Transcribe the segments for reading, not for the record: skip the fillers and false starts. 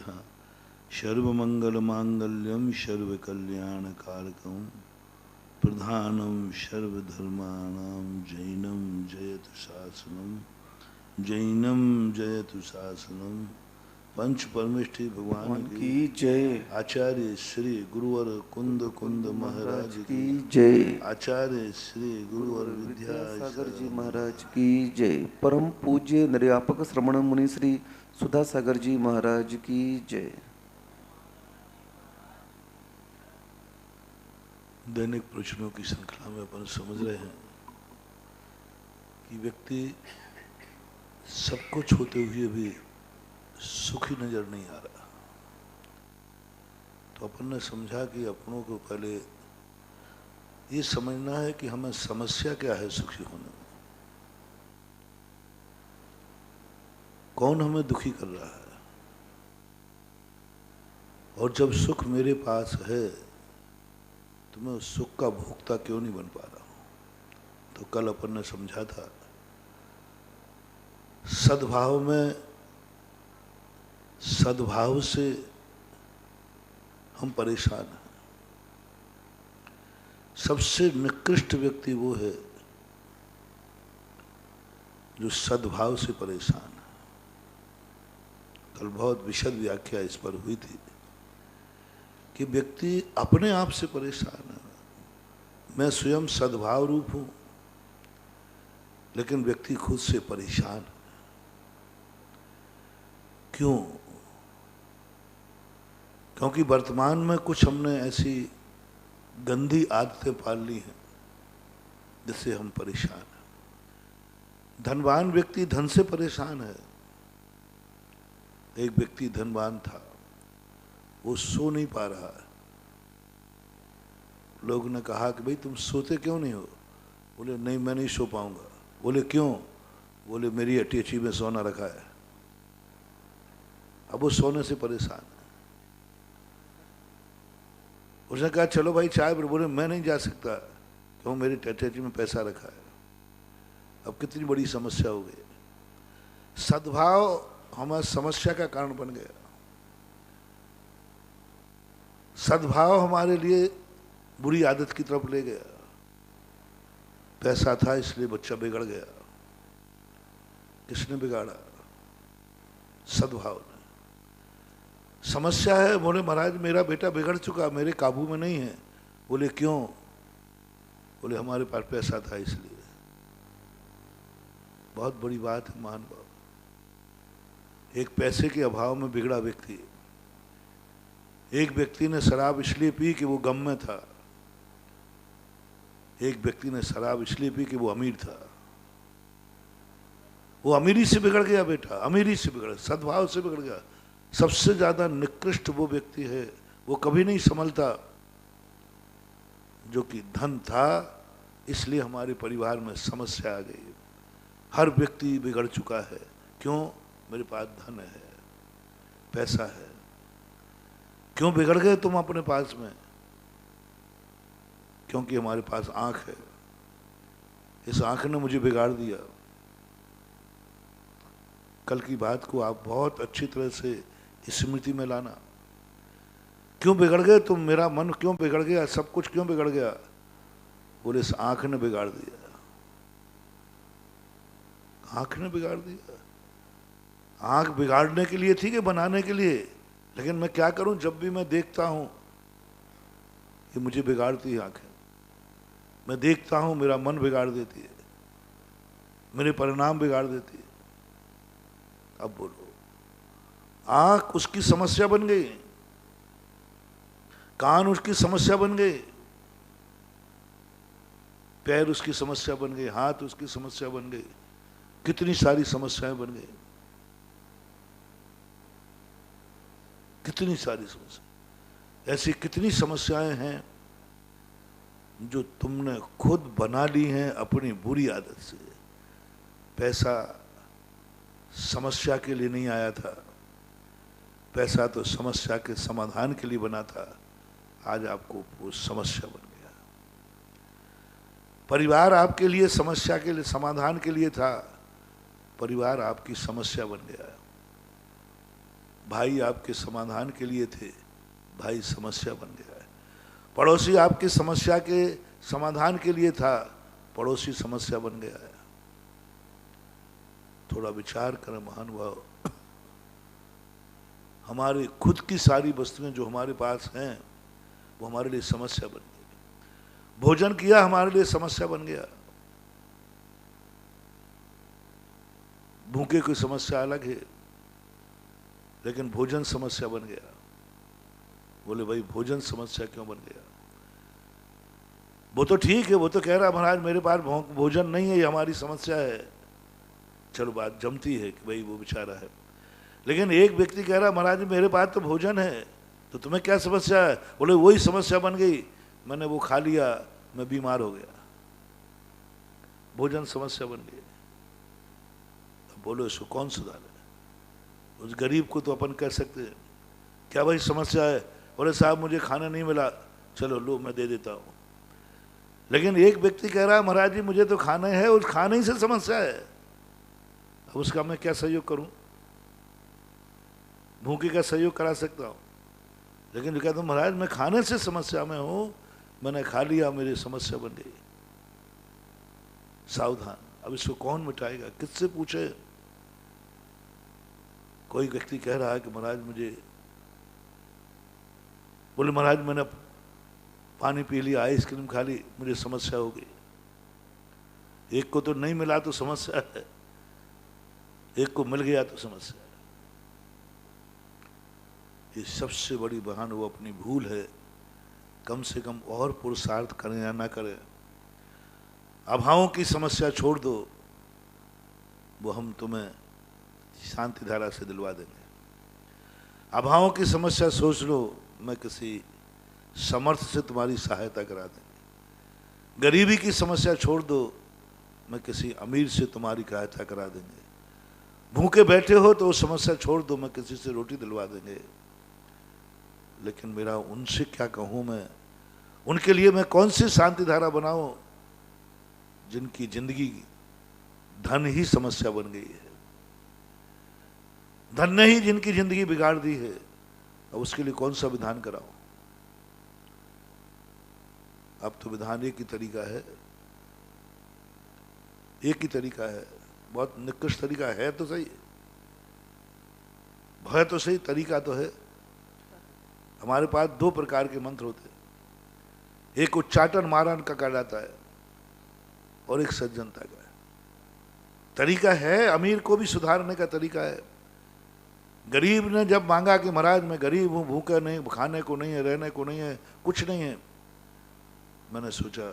नमः। सर्वमंगलमांगल्यं सर्वकल्याणकारकं प्रधानं सर्वधर्माणां जैनं जयतु शासनं जैनं जयतु शासनं। पंच परमेष्ठी भगवान की जय। आचार्य श्री गुरुवर कुंद कुंद महाराज की जय। आचार्य श्री गुरुवर विद्यासागर जी महाराज की जय। परम पूज्य निर्यापक श्रमण मुनि श्री सुधा सागर जी महाराज की जय। दैनिक प्रश्नों की श्रृंखला में अपन समझ रहे हैं कि व्यक्ति सब कुछ होते हुए भी सुखी नजर नहीं आ रहा। तो अपन ने समझा कि अपनों को पहले ये समझना है कि हमें समस्या क्या है सुखी होने में, कौन हमें दुखी कर रहा है, और जब सुख मेरे पास है तो मैं उस सुख का भोक्ता क्यों नहीं बन पा रहा हूं। तो कल अपन ने समझा था सद्भाव में, सद्भाव से हम परेशान हैं। सबसे निकृष्ट व्यक्ति वो है जो सद्भाव से परेशान है। कल बहुत विशद व्याख्या इस पर हुई थी कि व्यक्ति अपने आप से परेशान है। मैं स्वयं सद्भाव रूप हूं, लेकिन व्यक्ति खुद से परेशान है। क्यों? क्योंकि वर्तमान में कुछ हमने ऐसी गंदी आदतें पाल ली हैं जिससे हम परेशान हैं। धनवान व्यक्ति धन से परेशान है। एक व्यक्ति धनवान था, वो सो नहीं पा रहा है। लोगों ने कहा कि भाई तुम सोते क्यों नहीं हो? बोले नहीं, मैं नहीं सो पाऊंगा। बोले क्यों? बोले मेरी अटैची में सोना रखा है। अब वो सोने से परेशान है। उसने कहा चलो भाई चाय पर। बोले मैं नहीं जा सकता, क्यों? मेरी अटैची में पैसा रखा है। अब कितनी बड़ी समस्या हो गई। सद्भाव हमारी समस्या का कारण बन गया। सद्भाव हमारे लिए बुरी आदत की तरफ ले गया। पैसा था इसलिए बच्चा बिगड़ गया। किसने बिगाड़ा? सद्भाव ने। समस्या है। बोले महाराज मेरा बेटा बिगड़ चुका, मेरे काबू में नहीं है। बोले क्यों? बोले हमारे पास पैसा था इसलिए। बहुत बड़ी बात है महान बाबा। एक पैसे के अभाव में बिगड़ा व्यक्ति। एक व्यक्ति ने शराब इसलिए पी कि वो गम में था। एक व्यक्ति ने शराब इसलिए पी कि वो अमीर था। वो अमीरी से बिगड़ गया बेटा, अमीरी से बिगड़, सद्भाव से बिगड़ गया। सबसे ज्यादा निकृष्ट वो व्यक्ति है, वो कभी नहीं संभलता जो कि धन था। इसलिए हमारे परिवार में समस्या आ गई। हर व्यक्ति बिगड़ चुका है। क्यों? मेरे पास धन है, पैसा है। क्यों बिगड़ गए तुम अपने पास में? क्योंकि हमारे पास आंख है। इस आंख ने मुझे बिगाड़ दिया। कल की बात को आप बहुत अच्छी तरह से स्मृति में लाना। क्यों बिगड़ गए तुम? मेरा मन क्यों बिगड़ गया? सब कुछ क्यों बिगड़ गया? बोले इस आंख ने बिगाड़ दिया। आंख ने बिगाड़ दिया। आंख बिगाड़ने के लिए थी कि बनाने के लिए? लेकिन मैं क्या करूं, जब भी मैं देखता हूं ये मुझे बिगाड़ती है आंखें। मैं देखता हूं मेरा मन बिगाड़ देती है, मेरे परिणाम बिगाड़ देती है। अब बोलो, आंख उसकी समस्या बन गई, कान उसकी समस्या बन गए, पैर उसकी समस्या बन गए, हाथ उसकी समस्या बन गई। कितनी सारी समस्याएं बन गई, कितनी सारी समस्या। ऐसी कितनी समस्याएं हैं जो तुमने खुद बना ली हैं अपनी बुरी आदत से। पैसा समस्या के लिए नहीं आया था, पैसा तो समस्या के समाधान के लिए बना था। आज आपको वो समस्या बन गया। परिवार आपके लिए समस्या के लिए, समाधान के लिए था, परिवार आपकी समस्या बन गया। भाई आपके समाधान के लिए थे, भाई समस्या बन गया है। पड़ोसी आपकी समस्या के समाधान के लिए था, पड़ोसी समस्या बन गया है। थोड़ा विचार करें महानुभाव। हमारी खुद की सारी वस्तुएं जो हमारे पास हैं वो हमारे लिए समस्या बन गई। भोजन किया हमारे लिए समस्या बन गया। भूखे की समस्या अलग है, लेकिन भोजन समस्या बन गया। बोले भाई भोजन समस्या क्यों बन गया? वो तो ठीक है, वो तो कह रहा महाराज मेरे पास भोजन नहीं है, ये हमारी समस्या है। चलो बात जमती है कि भाई वो बेचारा है। लेकिन एक व्यक्ति कह रहा महाराज मेरे पास तो भोजन है, तो तुम्हें क्या समस्या है? बोले वही समस्या बन गई, मैंने वो खा लिया, मैं बीमार हो गया। भोजन समस्या बन गई। अब बोलो इसको कौन सुधारे? उस गरीब को तो अपन कह सकते हैं क्या भाई समस्या है? बोले साहब मुझे खाना नहीं मिला, चलो लो मैं दे देता हूँ। लेकिन एक व्यक्ति कह रहा है महाराज जी मुझे तो खाना है, उस खाने ही से समस्या है, अब उसका मैं क्या सहयोग करूं? भूखे का सहयोग करा सकता हूं, लेकिन जो कहता हूं महाराज मैं खाने से समस्या में हूं, मैंने खा लिया, मेरी समस्या बन गई। सावधान। अब इसको कौन मिटाएगा? किससे पूछे? कोई व्यक्ति कह रहा है कि महाराज मुझे, बोले महाराज मैंने पानी पी लिया, आइसक्रीम खा ली, मुझे समस्या हो गई। एक को तो नहीं मिला तो समस्या है, एक को मिल गया तो समस्या है। ये सबसे बड़ी बहान वो अपनी भूल है। कम से कम और पुरुषार्थ करें या ना करें, अभावों की समस्या छोड़ दो, वो हम तुम्हें शांति धारा से दिलवा देंगे। अभावों की समस्या सोच लो, मैं किसी समर्थ से तुम्हारी सहायता करा देंगे। गरीबी की समस्या छोड़ दो, मैं किसी अमीर से तुम्हारी सहायता करा देंगे। भूखे बैठे हो तो वो समस्या छोड़ दो, मैं किसी से रोटी दिलवा देंगे। लेकिन मेरा उनसे क्या कहूं मैं? उनके लिए मैं कौन सी शांति धारा बनाऊं जिनकी जिंदगी धन ही समस्या बन गई है, धन ने ही जिनकी जिंदगी बिगाड़ दी है। अब उसके लिए कौन सा विधान कराऊं? अब तो विधान एक ही तरीका है, एक ही तरीका है, बहुत निकृष्ट तरीका है तो सही, है तो सही, तरीका तो है। हमारे पास दो प्रकार के मंत्र होते हैं, एक उच्चाटन मारन का कहलाता है और एक सज्जनता का है। तरीका है, अमीर को भी सुधारने का तरीका है। गरीब ने जब मांगा कि महाराज मैं गरीब हूं, भूखा नहीं, खाने को नहीं है, रहने को नहीं है, कुछ नहीं है, मैंने सोचा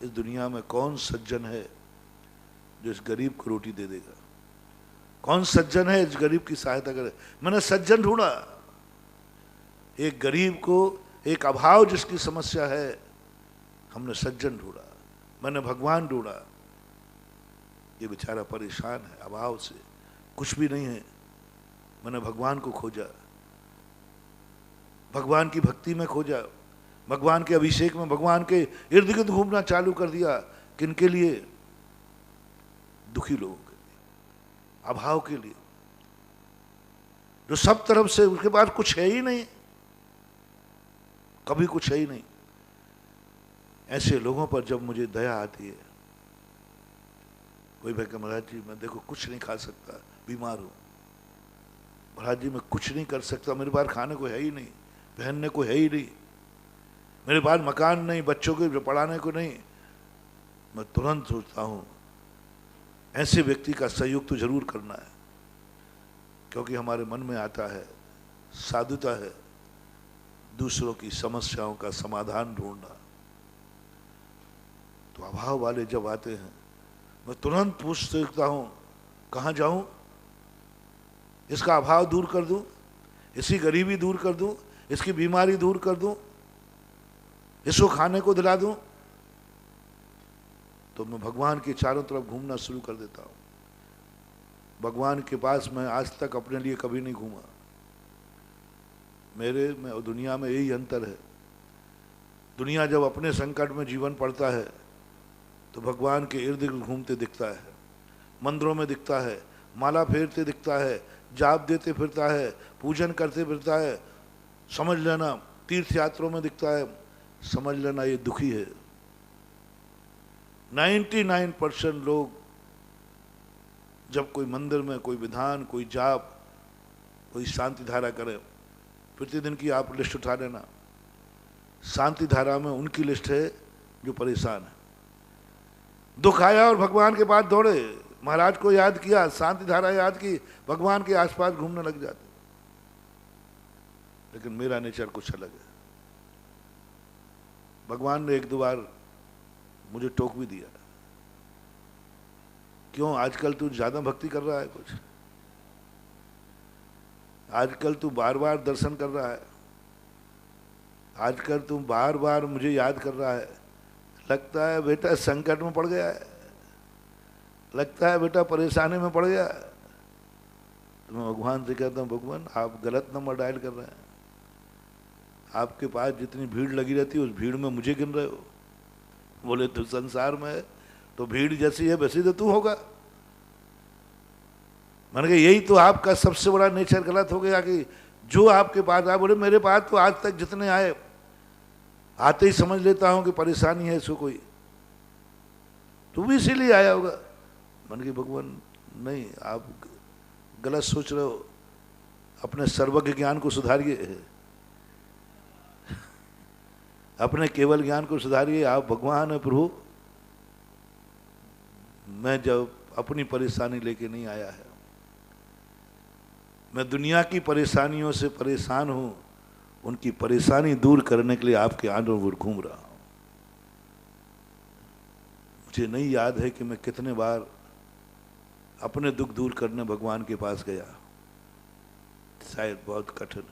इस दुनिया में कौन सज्जन है जो इस गरीब को रोटी दे देगा? कौन सज्जन है इस गरीब की सहायता करे? मैंने सज्जन ढूंढा, एक गरीब को, एक अभाव जिसकी समस्या है, हमने सज्जन ढूंढा। मैंने भगवान ढूंढा। ये बेचारा परेशान है अभाव से, कुछ भी नहीं है। मैंने भगवान को खोजा, भगवान की भक्ति में खोजा, भगवान के अभिषेक में, भगवान के इर्द गिर्द घूमना चालू कर दिया। किनके लिए? दुखी लोगों के लिए, अभाव के लिए, जो सब तरफ से उसके पास कुछ है ही नहीं, कभी कुछ है ही नहीं। ऐसे लोगों पर जब मुझे दया आती है, कोई भाई कह महाराज जी मैं देखो कुछ नहीं खा सकता, बीमार हूं, महाराज जी मैं कुछ नहीं कर सकता, मेरे पास खाने को है ही नहीं, पहनने को है ही नहीं, मेरे पास मकान नहीं, बच्चों को पढ़ाने को नहीं, मैं तुरंत सोचता हूं ऐसे व्यक्ति का सहयोग तो जरूर करना है। क्योंकि हमारे मन में आता है, साधुता है दूसरों की समस्याओं का समाधान ढूंढना। तो अभाव वाले जब आते हैं, मैं तुरंत पूछ सकता हूं कहां जाऊं, इसका अभाव दूर कर दूं, इसकी गरीबी दूर कर दूं, इसकी बीमारी दूर कर दूं, इसको खाने को दिला दूं। तो मैं भगवान के चारों तरफ घूमना शुरू कर देता हूं। भगवान के पास मैं आज तक अपने लिए कभी नहीं घूमा। मेरे में और दुनिया में यही अंतर है। दुनिया जब अपने संकट में जीवन पड़ता है तो भगवान के इर्द गिर्द घूमते दिखता है, मंदिरों में दिखता है, माला फेरते दिखता है, जाप देते फिरता है, पूजन करते फिरता है, समझ लेना तीर्थ यात्रों में दिखता है, समझ लेना ये दुखी है। 99% लोग जब कोई मंदिर में कोई विधान, कोई जाप, कोई शांति धारा करे, प्रतिदिन की आप लिस्ट उठा लेना, शांति धारा में उनकी लिस्ट है जो परेशान है। दुख आया और भगवान के पास दौड़े, महाराज को याद किया, शांति धारा याद की, भगवान के आसपास घूमने लग जाते। लेकिन मेरा नेचर कुछ अलग है। भगवान ने एक दो बार मुझे टोक भी दिया, क्यों आजकल तू ज्यादा भक्ति कर रहा है, कुछ आजकल तू बार बार दर्शन कर रहा है, आजकल तू बार बार मुझे याद कर रहा है, लगता है बेटा संकट में पड़ गया है, लगता है बेटा परेशानी में पड़ गया। तो मैं भगवान से कहता हूँ, भगवान आप गलत नंबर डायल कर रहे हैं, आपके पास जितनी भीड़ लगी रहती है उस भीड़ में मुझे गिन रहे हो। बोले तू संसार में है तो भीड़ जैसी है वैसी तो तू होगा। मैंने कहा यही तो आपका सबसे बड़ा नेचर गलत हो गया कि जो आपके पास आए, बोले मेरे पास तो आज तक जितने आए, आते ही समझ लेता हूं कि परेशानी है इसको कोई, तू भी इसीलिए आया होगा। मैंने कहा भगवान नहीं, आप गलत सोच रहे हो, अपने सर्वज्ञ ज्ञान को सुधारिए, अपने केवल ज्ञान को सुधारिए। आप भगवान है प्रभु, मैं जब अपनी परेशानी लेके नहीं आया है, मैं दुनिया की परेशानियों से परेशान हूं, उनकी परेशानी दूर करने के लिए आपके आंधों पर घूम रहा हूं। मुझे नहीं याद है कि मैं कितने बार अपने दुख दूर करने भगवान के पास गया, शायद बहुत कठिन।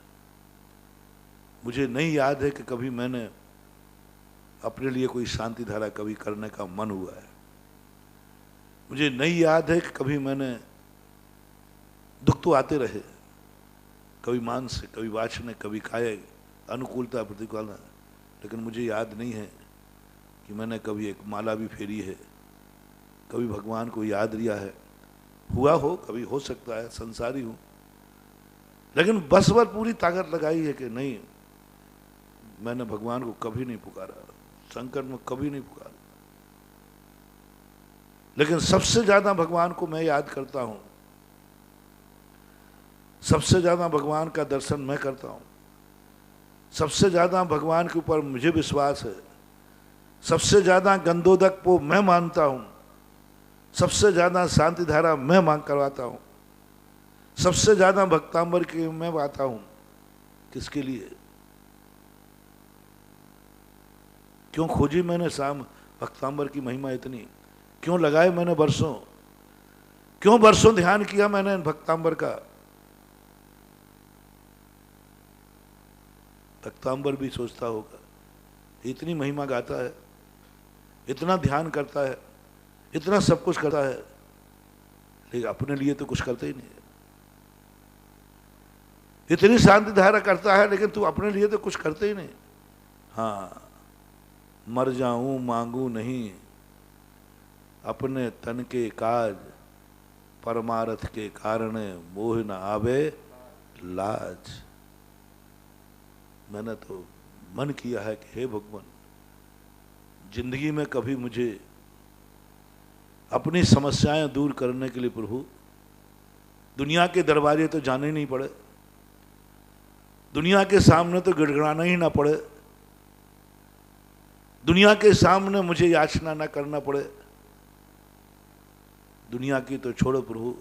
मुझे नहीं याद है कि कभी मैंने अपने लिए कोई शांति धारा कभी करने का मन हुआ है। मुझे नहीं याद है कि कभी मैंने, दुख तो आते रहे, कभी मानसिक, कभी वाचनिक, कभी कायिक, अनुकूलता प्रतिकूलता, लेकिन मुझे याद नहीं है कि मैंने कभी एक माला भी फेरी है, कभी भगवान को याद लिया है। हुआ हो कभी, हो सकता है, संसारी हूं, लेकिन बस पर पूरी ताकत लगाई है कि नहीं, मैंने भगवान को कभी नहीं पुकारा, संकट में कभी नहीं पुकारा। लेकिन सबसे ज्यादा भगवान को मैं याद करता हूं, सबसे ज्यादा भगवान का दर्शन मैं करता हूं, सबसे ज्यादा भगवान के ऊपर मुझे विश्वास है, सबसे ज्यादा गंधोदक को मैं मानता हूं, सबसे ज्यादा शांति धारा मैं मांग करवाता हूं, सबसे ज्यादा भक्तांबर की मैं बाता हूं। किसके लिए? क्यों खोजी मैंने शाम भक्तांबर की महिमा इतनी, क्यों लगाए मैंने वर्षों, क्यों वर्षों ध्यान किया मैंने भक्तांबर का। भक्तांबर भी सोचता होगा, इतनी महिमा गाता है, इतना ध्यान करता है, इतना सब कुछ करता है, लेकिन अपने लिए तो कुछ करते ही नहीं है। इतनी शांति धारा करता है लेकिन तू अपने लिए तो कुछ करते ही नहीं। हाँ, मर जाऊं मांगू नहीं अपने तन के काज, परमारथ के कारण मोह न आवे लाज। मैंने तो मन किया है कि हे भगवान, जिंदगी में कभी मुझे अपनी समस्याएं दूर करने के लिए प्रभु दुनिया के दरवाजे तो जाने ही नहीं पड़े, दुनिया के सामने तो गिड़गिड़ाना ही ना पड़े, दुनिया के सामने मुझे याचना ना करना पड़े। दुनिया की तो छोड़ो प्रभु,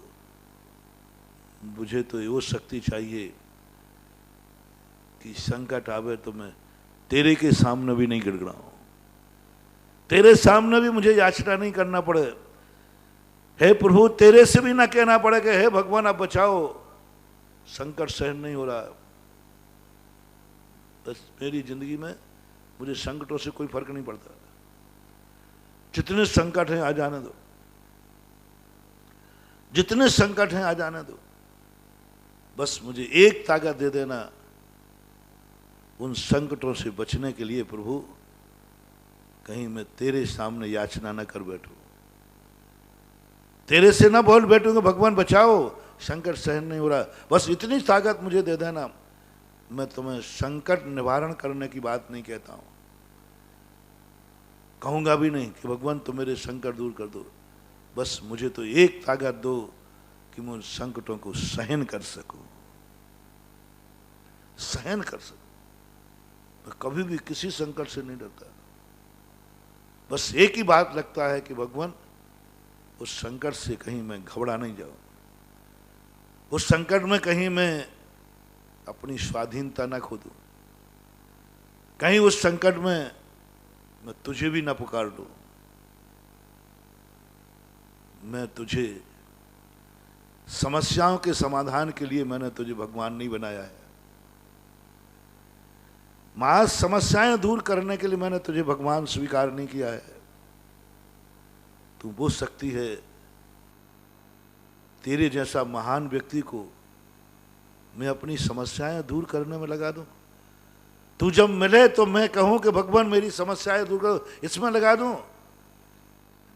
मुझे तो वो शक्ति चाहिए कि संकट आवे तो मैं तेरे के सामने भी नहीं गिड़गिड़ाऊं, तेरे सामने भी मुझे याचना नहीं करना पड़े। हे प्रभु, तेरे से भी ना कहना पड़े कि हे भगवान आप बचाओ, संकट सहन नहीं हो रहा। बस मेरी जिंदगी में मुझे संकटों से कोई फर्क नहीं पड़ता, जितने संकट हैं आ जाने दो, जितने संकट हैं आ जाने दो, बस मुझे एक ताकत दे देना उन संकटों से बचने के लिए प्रभु, कहीं मैं तेरे सामने याचना न कर बैठूं, तेरे से ना बोल बैठूंगा भगवान बचाओ, संकट सहन नहीं हो रहा, बस इतनी ताकत मुझे दे देना। मैं तुम्हें संकट निवारण करने की बात नहीं कहता हूं, कहूंगा भी नहीं कि भगवान तुम मेरे संकट दूर कर दो, बस मुझे तो एक ताकत दो कि मैं उन संकटों को सहन कर सकूं, सहन कर सकूं। मैं कभी भी किसी संकट से नहीं डरता, बस एक ही बात लगता है कि भगवान उस संकट से कहीं मैं घबरा नहीं जाऊं, उस संकट में कहीं मैं अपनी स्वाधीनता ना खो दूं, कहीं उस संकट में मैं तुझे भी ना पुकार लूं। मैं तुझे समस्याओं के समाधान के लिए मैंने तुझे भगवान नहीं बनाया है, महज समस्याएं दूर करने के लिए मैंने तुझे भगवान स्वीकार नहीं किया है। तू वो शक्ति है, तेरे जैसा महान व्यक्ति को मैं अपनी समस्याएं दूर करने में लगा दूं। तू जब मिले तो मैं कहूं कि भगवान मेरी समस्याएं दूर करो, इसमें लगा दूं।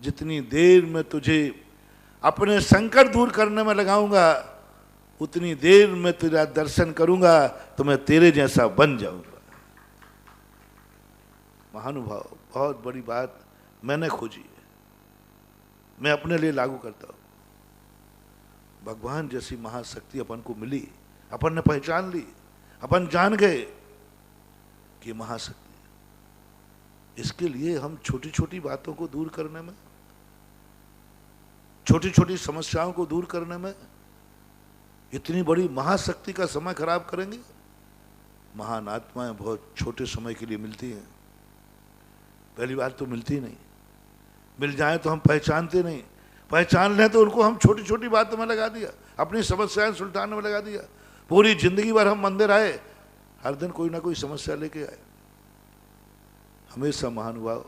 जितनी देर मैं तुझे अपने संकट दूर करने में लगाऊंगा, उतनी देर मैं तेरा दर्शन करूंगा तो मैं तेरे जैसा बन जाऊंगा। महानुभाव, बहुत बड़ी बात मैंने खोजी है, मैं अपने लिए लागू करता हूं। भगवान जैसी महाशक्ति अपन को मिली, अपन ने पहचान ली, अपन जान गए कि महाशक्ति है। इसके लिए हम छोटी छोटी बातों को दूर करने में, छोटी छोटी समस्याओं को दूर करने में इतनी बड़ी महाशक्ति का समय खराब करेंगे। महान आत्माएं बहुत छोटे समय के लिए मिलती हैं, पहली बार तो मिलती नहीं, मिल जाए तो हम पहचानते नहीं, पहचान लें तो उनको हम छोटी छोटी बातों में लगा दिया, अपनी समस्याएं सुलझाने में लगा दिया। पूरी जिंदगी भर हम मंदिर आए, हर दिन कोई ना कोई समस्या लेके आए। हमेशा महानुभाव,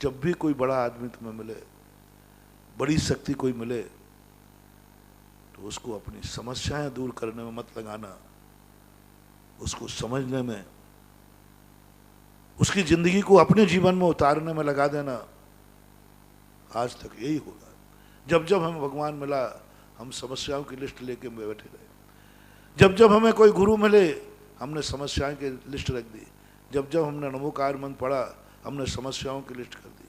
जब भी कोई बड़ा आदमी तुम्हें मिले, बड़ी शक्ति कोई मिले, तो उसको अपनी समस्याएं दूर करने में मत लगाना, उसको समझने में, उसकी जिंदगी को अपने जीवन में उतारने में लगा देना। आज तक यही होगा, जब जब हमें भगवान मिला हम समस्याओं की लिस्ट लेके बैठे रहे, जब जब हमें कोई गुरु मिले हमने समस्याओं की लिस्ट रख दी, जब जब हमने नमोकार मंत्र पढ़ा हमने समस्याओं की लिस्ट कर दी।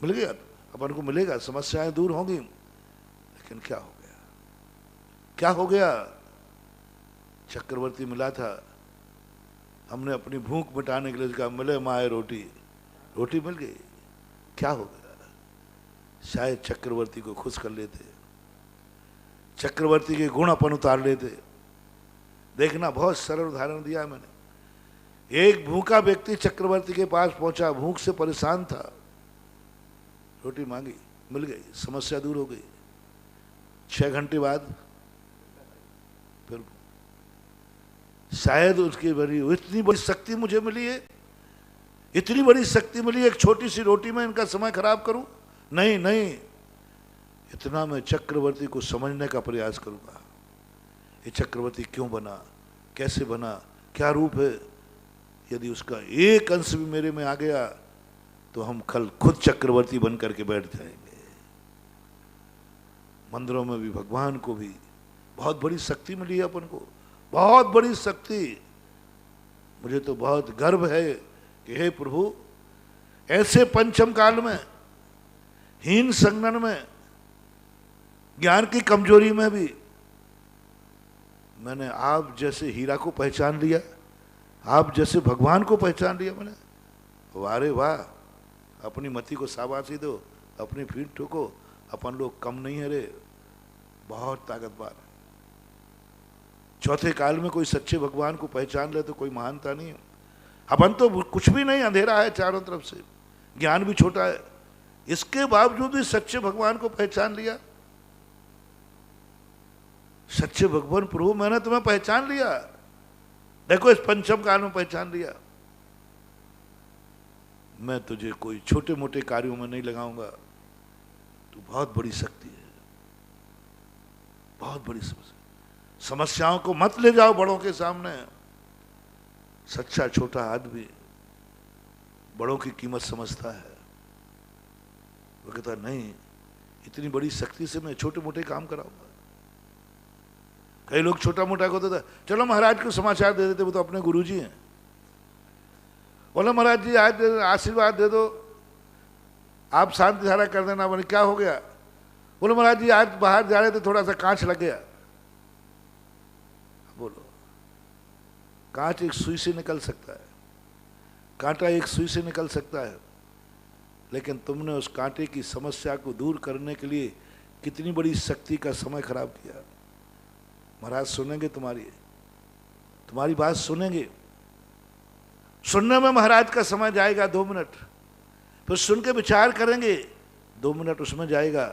मिल गया, अपन को मिलेगा, समस्याएं दूर होंगी, लेकिन क्या हो गया, क्या हो गया? चक्रवर्ती मिला था, हमने अपनी भूख मिटाने के लिए कहा मिले माए रोटी, रोटी मिल गई, क्या हो गया? शायद चक्रवर्ती को खुश कर लेते, चक्रवर्ती के गुण अपन उतार लेते। देखना, बहुत सरल उदाहरण दिया मैंने। एक भूखा व्यक्ति चक्रवर्ती के पास पहुंचा, भूख से परेशान था, रोटी मांगी, मिल गई, समस्या दूर हो गई। 6 घंटे बाद फिर शायद उसकी बड़ी, इतनी बड़ी शक्ति मुझे मिली है, इतनी बड़ी शक्ति मिली, एक छोटी सी रोटी में इनका समय खराब करूं? नहीं नहीं, इतना मैं चक्रवर्ती को समझने का प्रयास करूंगा। ये चक्रवर्ती क्यों बना, कैसे बना, क्या रूप है? यदि उसका एक अंश भी मेरे में आ गया तो हम कल खुद चक्रवर्ती बन करके बैठ जाएंगे। मंदिरों में भी भगवान को भी बहुत बड़ी शक्ति मिली है अपन को, बहुत बड़ी शक्ति। मुझे तो बहुत गर्व है कि हे प्रभु, ऐसे पंचम काल में, हीन संगन में, ज्ञान की कमजोरी में भी मैंने आप जैसे हीरा को पहचान लिया, आप जैसे भगवान को पहचान लिया मैंने। वाह रे वाह, अपनी मति को शाबाशी दो, अपनी पीठ ठोको, अपन लोग कम नहीं है रे, बहुत ताकतवर। चौथे काल में कोई सच्चे भगवान को पहचान ले तो कोई महानता नहीं है। अपन तो कुछ भी नहीं, अंधेरा है चारों तरफ से, ज्ञान भी छोटा है, इसके बावजूद भी सच्चे भगवान को पहचान लिया। सच्चे भगवान प्रभु, मैंने तुम्हें पहचान लिया, देखो इस पंचम काल में पहचान लिया। मैं तुझे कोई छोटे मोटे कार्यों में नहीं लगाऊंगा, तू बहुत बड़ी शक्ति है, बहुत बड़ी समस्याओं को मत ले जाओ बड़ों के सामने। सच्चा छोटा आदमी बड़ों की कीमत समझता है, वो कहता नहीं, इतनी बड़ी शक्ति से मैं छोटे मोटे काम कराऊंगा? कई लोग छोटा मोटा को देता, चलो महाराज को समाचार दे देते, वो तो अपने गुरुजी हैं। बोला महाराज जी आज आशीर्वाद दे दो, आप शांति धारा कर देना। बोले क्या हो गया? बोलो महाराज जी आज बाहर जा रहे थे, थोड़ा सा कांच लग गया। बोलो, कांच एक सुई से निकल सकता है, कांटा एक सुई से निकल सकता है, लेकिन तुमने उस कांटे की समस्या को दूर करने के लिए कितनी बड़ी शक्ति का समय खराब किया। महाराज सुनेंगे तुम्हारी बात सुनेंगे। सुनने में महाराज का समय जाएगा 2 मिनट, फिर सुन के विचार करेंगे 2 मिनट उसमें जाएगा,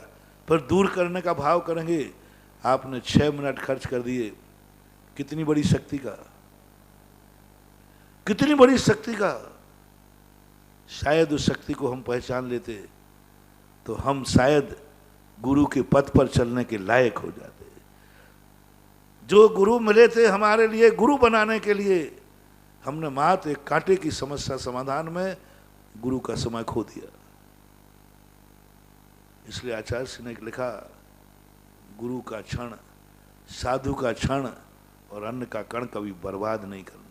फिर दूर करने का भाव करेंगे। आपने 6 मिनट खर्च कर दिए। कितनी बड़ी शक्ति का, कितनी बड़ी शक्ति का। शायद उस शक्ति को हम पहचान लेते तो हम शायद गुरु के पथ पर चलने के लायक हो जाते। जो गुरु मिले थे हमारे लिए गुरु बनाने के लिए, हमने मात्र एक कांटे की समस्या समाधान में गुरु का समय खो दिया। इसलिए आचार्य श्री ने लिखा, गुरु का क्षण, साधु का क्षण और अन्न का कण कभी बर्बाद नहीं करना।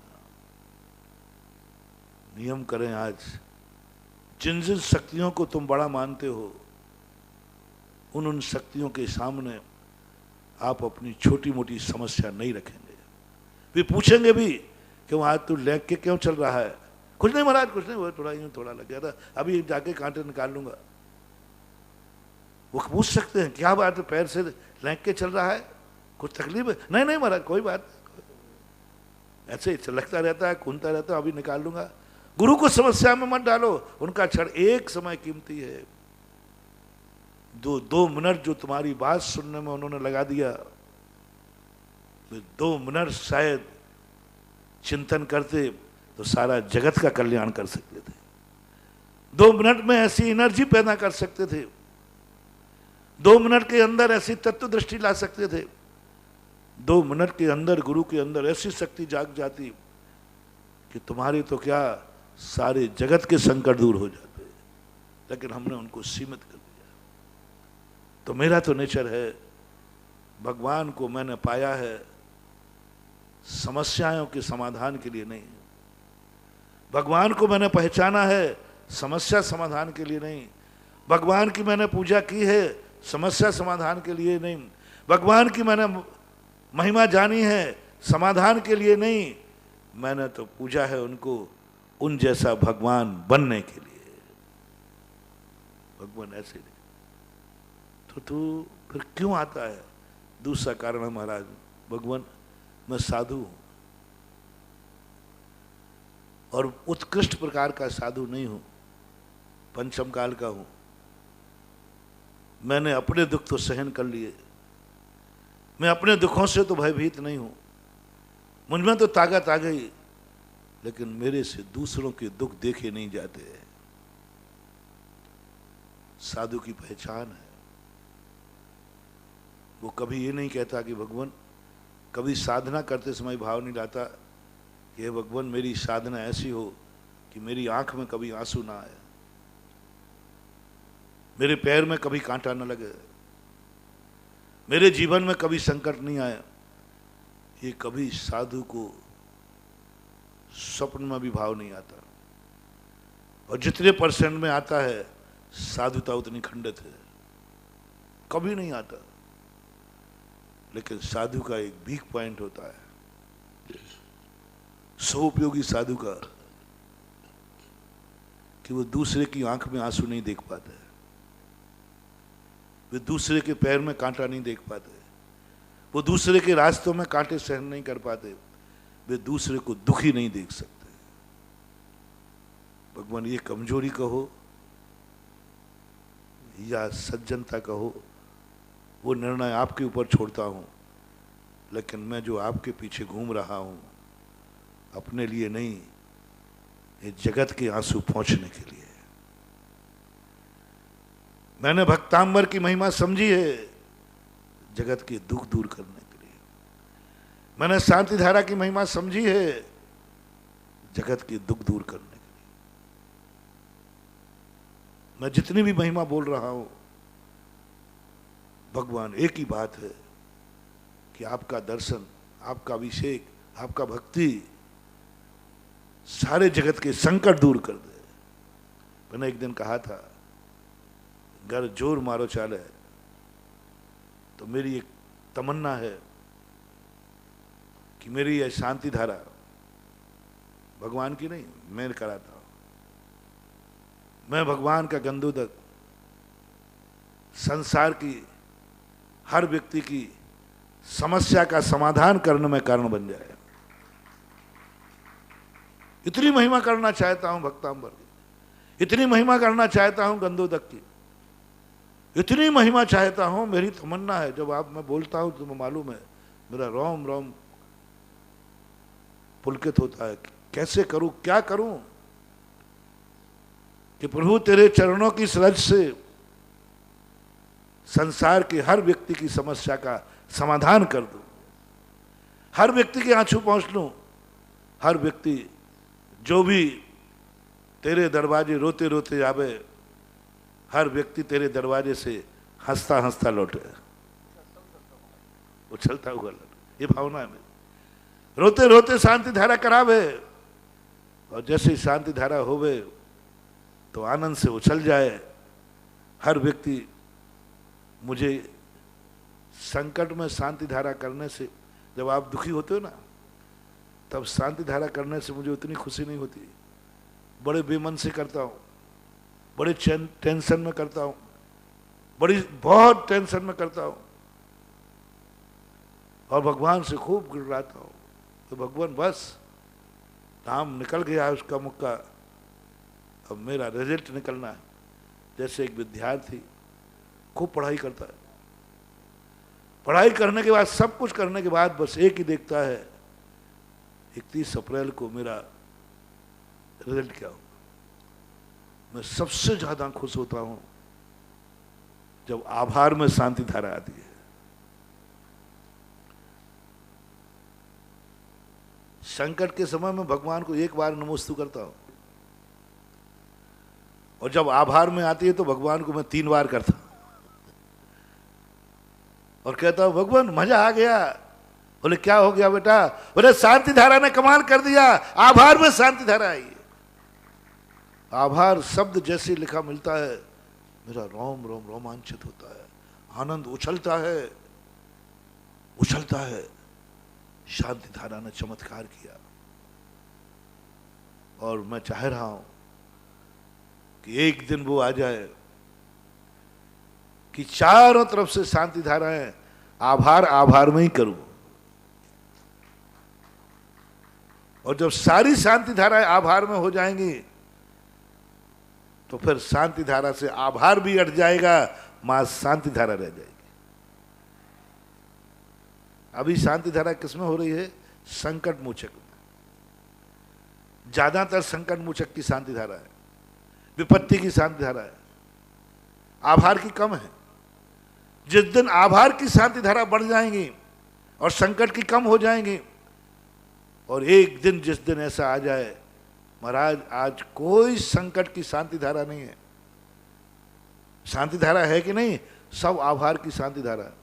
नियम करें आज, जिन जिन शक्तियों को तुम बड़ा मानते हो, उन शक्तियों के सामने आप अपनी छोटी मोटी समस्या नहीं रखेंगे। वे पूछेंगे भी क्यों आज तू लेग के क्यों चल रहा है? कुछ नहीं महाराज, कुछ नहीं, वो थोड़ा लग गया था, अभी जाके कांटे निकाल लूंगा। वो पूछ सकते हैं क्या बात है, पैर से लेग के चल रहा है, कुछ तकलीफ है? नहीं नहीं महाराज कोई बात नहीं, ऐसे ही लगता रहता है, कूदता रहता है, अभी निकाल लूंगा। गुरु को समस्या में मत डालो, उनका क्षण एक समय कीमती है। 2 मिनट जो तुम्हारी बात सुनने में उन्होंने लगा दिया, 2 मिनट शायद चिंतन करते तो सारा जगत का कल्याण कर सकते थे। 2 मिनट में ऐसी एनर्जी पैदा कर सकते थे, 2 मिनट के अंदर ऐसी तत्व दृष्टि ला सकते थे, 2 मिनट के अंदर गुरु के अंदर ऐसी शक्ति जाग जाती कि तुम्हारे तो क्या सारे जगत के संकट दूर हो जाते। लेकिन हमने उनको सीमित कर दिया। तो मेरा तो नेचर है, भगवान को मैंने पाया है समस्याओं के समाधान के लिए नहीं, भगवान को मैंने पहचाना है समस्या समाधान के लिए नहीं, भगवान की मैंने पूजा की है समस्या समाधान के लिए नहीं, भगवान की मैंने महिमा जानी है समाधान के लिए नहीं, मैंने तो पूजा है उनको उन जैसा भगवान बनने के लिए। भगवान ऐसे नहीं तो तू फिर क्यों आता है? दूसरा कारण है महाराज, भगवान मैं साधु हूं और उत्कृष्ट प्रकार का साधु नहीं हूं, पंचम काल का हूं। मैंने अपने दुख तो सहन कर लिए, मैं अपने दुखों से तो भयभीत नहीं हूं, मुझमें तो ताकत आ गई, लेकिन मेरे से दूसरों के दुख देखे नहीं जाते। साधु की पहचान है, वो कभी ये नहीं कहता कि भगवान, कभी साधना करते समय भाव नहीं लाता कि हे भगवान मेरी साधना ऐसी हो कि मेरी आंख में कभी आंसू ना आए, मेरे पैर में कभी कांटा न लगे, मेरे जीवन में कभी संकट नहीं आया। ये कभी साधु को स्वप्न में भी भाव नहीं आता, और जितने % में आता है साधुता उतनी खंडित है, कभी नहीं आता। लेकिन साधु का एक वीक पॉइंट होता है, स्वउपयोगी साधु का, कि वो दूसरे की आंख में आंसू नहीं देख पाते, वे दूसरे के पैर में कांटा नहीं देख पाते, वो दूसरे के रास्तों में कांटे सहन नहीं कर पाते, वे दूसरे को दुखी नहीं देख सकते। भगवान ये कमजोरी कहो या सज्जनता कहो, वो निर्णय आपके ऊपर छोड़ता हूं, लेकिन मैं जो आपके पीछे घूम रहा हूं अपने लिए नहीं, ये जगत के आंसू पहुंचने के लिए। मैंने भक्तांबर की महिमा समझी है जगत के दुख दूर करने के लिए, मैंने शांति धारा की महिमा समझी है जगत के दुख दूर करने के लिए। मैं जितनी भी महिमा बोल रहा हूं भगवान एक ही बात है कि आपका दर्शन, आपका अभिषेक, आपका भक्ति सारे जगत के संकट दूर कर दे। मैंने एक दिन कहा था, अगर जोर मारो चाले, तो मेरी एक तमन्ना है कि मेरी यह शांति धारा, भगवान की नहीं, मैं कराता हूं, मैं भगवान का गंधोदक संसार की हर व्यक्ति की समस्या का समाधान करने में कारण बन जाए। इतनी महिमा करना चाहता हूं भक्तांबर की, इतनी महिमा करना चाहता हूं गंधोदक की, इतनी महिमा चाहता हूं। मेरी तमन्ना है, जब आप मैं बोलता हूं तो तुम्हें मालूम है मेरा रोम रोम पुलकित होता है। कैसे करूं, क्या करूं कि प्रभु तेरे चरणों की सरज से संसार के हर व्यक्ति की समस्या का समाधान कर दूं, हर व्यक्ति के आंसू पहुंच लूं, हर व्यक्ति जो भी तेरे दरवाजे रोते रोते आवे, हर व्यक्ति तेरे दरवाजे से हंसता हंसता लौटे, उछलता हुआ लौटे। ये भावना है मेरी। रोते रोते शांति धारा करावे, और जैसे ही शांति धारा होवे तो आनंद से उछल जाए। हर व्यक्ति मुझे संकट में शांति धारा करने से, जब आप दुखी होते हो ना, तब शांति धारा करने से मुझे उतनी खुशी नहीं होती। बड़े बेमन से करता हूँ, बड़े टेंशन में करता हूँ, बहुत टेंशन में करता हूँ, और भगवान से खूब गिड़गिड़ाता हूँ। तो भगवान बस नाम निकल गया उसका मुक्का, अब मेरा रिजल्ट निकलना है। जैसे एक विद्यार्थी खूब पढ़ाई करता है, पढ़ाई करने के बाद, सब कुछ करने के बाद बस एक ही देखता है, 31 अप्रैल को मेरा रिजल्ट क्या हो। मैं सबसे ज्यादा खुश होता हूं जब आभार में शांति धारा आती है। संकट के समय में भगवान को एक बार नमोस्तु करता हूं, और जब आभार में आती है तो भगवान को मैं 3 बार करता हूं, और कहता हूं भगवान मजा आ गया। बोले क्या हो गया बेटा? बोले शांति धारा ने कमाल कर दिया, आभार में शांति धारा आई। आभार शब्द जैसे लिखा मिलता है, मेरा रोम रोम रोमांचित होता है, आनंद उछलता है, उछलता है। शांति धारा ने चमत्कार किया, और मैं चाह रहा हूं कि एक दिन वो आ जाए कि चारों तरफ से शांति धाराएं, आभार आभार में ही करूं। और जब सारी शांति धाराएं आभार में हो जाएंगी तो फिर शांति धारा से आभार भी हट जाएगा, मां शांति धारा रह जाएगी। अभी शांति धारा किसमें हो रही है? संकट मोचक में। ज्यादातर संकट मोचक की शांति धारा है, विपत्ति की शांति धारा है, आभार की कम है। जिस दिन आभार की शांति धारा बढ़ जाएंगी और संकट की कम हो जाएंगी, और एक दिन जिस दिन ऐसा आ जाए महाराज आज कोई संकट की शांति धारा नहीं है, शांति धारा है कि नहीं, सब आभार की शांति धारा है,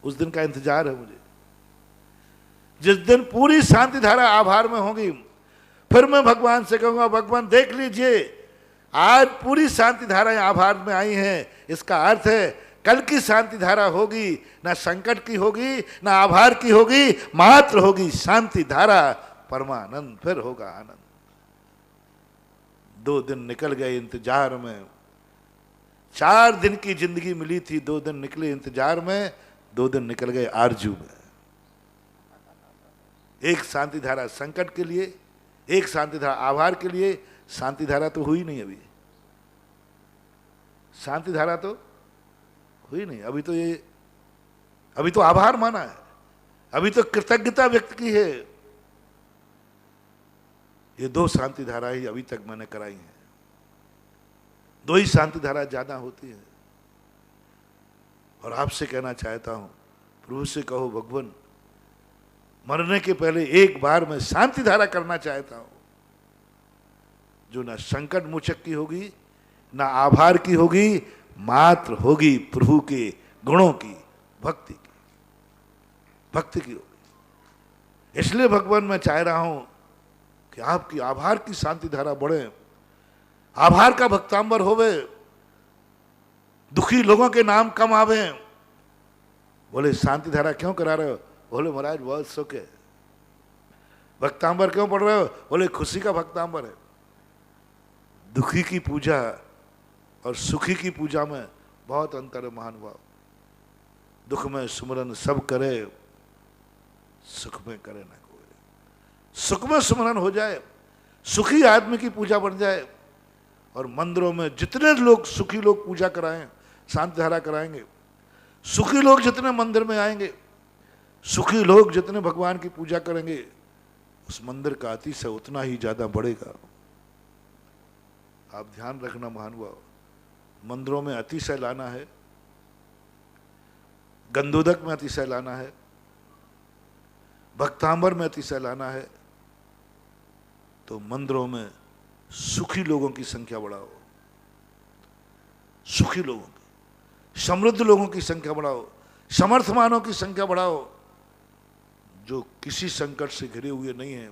उस दिन का इंतजार है मुझे। जिस दिन पूरी शांति धारा आभार में होगी, फिर मैं भगवान से कहूंगा भगवान देख लीजिए आज पूरी शांति धाराएं आभार में आई हैं, इसका अर्थ है कल की शांति धारा होगी ना संकट की होगी ना आभार की होगी, मात्र होगी शांति धारा, परमानंद, फिर होगा आनंद। 2 दिन निकल गए इंतजार में, 4 दिन की जिंदगी मिली थी, 2 दिन निकले इंतजार में, 2 दिन निकल गए आरजू में। एक शांति धारा संकट के लिए, एक शांति धारा आभार के लिए। शांति धारा तो हुई नहीं, अभी शांति धारा तो हुई नहीं, अभी तो आभार माना है, अभी तो कृतज्ञता व्यक्त की है। ये 2 शांति धारा ही अभी तक मैंने कराई हैं, 2 ही शांति धारा ज्यादा होती है। और आपसे कहना चाहता हूं, प्रभु से कहो भगवान मरने के पहले एक बार मैं शांति धारा करना चाहता हूं, जो ना संकट मोचक की होगी ना आभार की होगी, मात्र होगी प्रभु के गुणों की, भक्ति की, भक्ति की होगी। इसलिए भगवान मैं चाह रहा हूं कि आपकी आभार की शांति धारा बढ़े, आभार का भक्तांबर होवे, दुखी लोगों के नाम कम आवे। बोले शांति धारा क्यों करा रहे हो? बोले महाराज बहुत सुख है। भक्तांबर क्यों पढ़ रहे हो? बोले खुशी का भक्तांबर है। दुखी की पूजा और सुखी की पूजा में बहुत अंतर है महानुभाव। दुख में सुमरन सब करे, सुख में करे ना कोई। सुख में सुमरन हो जाए, सुखी आदमी की पूजा बन जाए। और मंदिरों में जितने लोग सुखी लोग पूजा कराएं, शांति धारा कराएंगे, सुखी लोग जितने मंदिर में आएंगे, सुखी लोग जितने भगवान की पूजा करेंगे, उस मंदिर का अतिशय उतना ही ज्यादा बढ़ेगा। आप ध्यान रखना महानुभाव, मंदिरों में अतिशय लाना है, गंधोदक में अतिशय लाना है, भक्तांबर में अतिशय लाना है, तो मंदिरों में सुखी लोगों की संख्या बढ़ाओ, सुखी लोगों की, समृद्ध लोगों की संख्या बढ़ाओ, समर्थमानों की संख्या बढ़ाओ, जो किसी संकट से घिरे हुए नहीं है,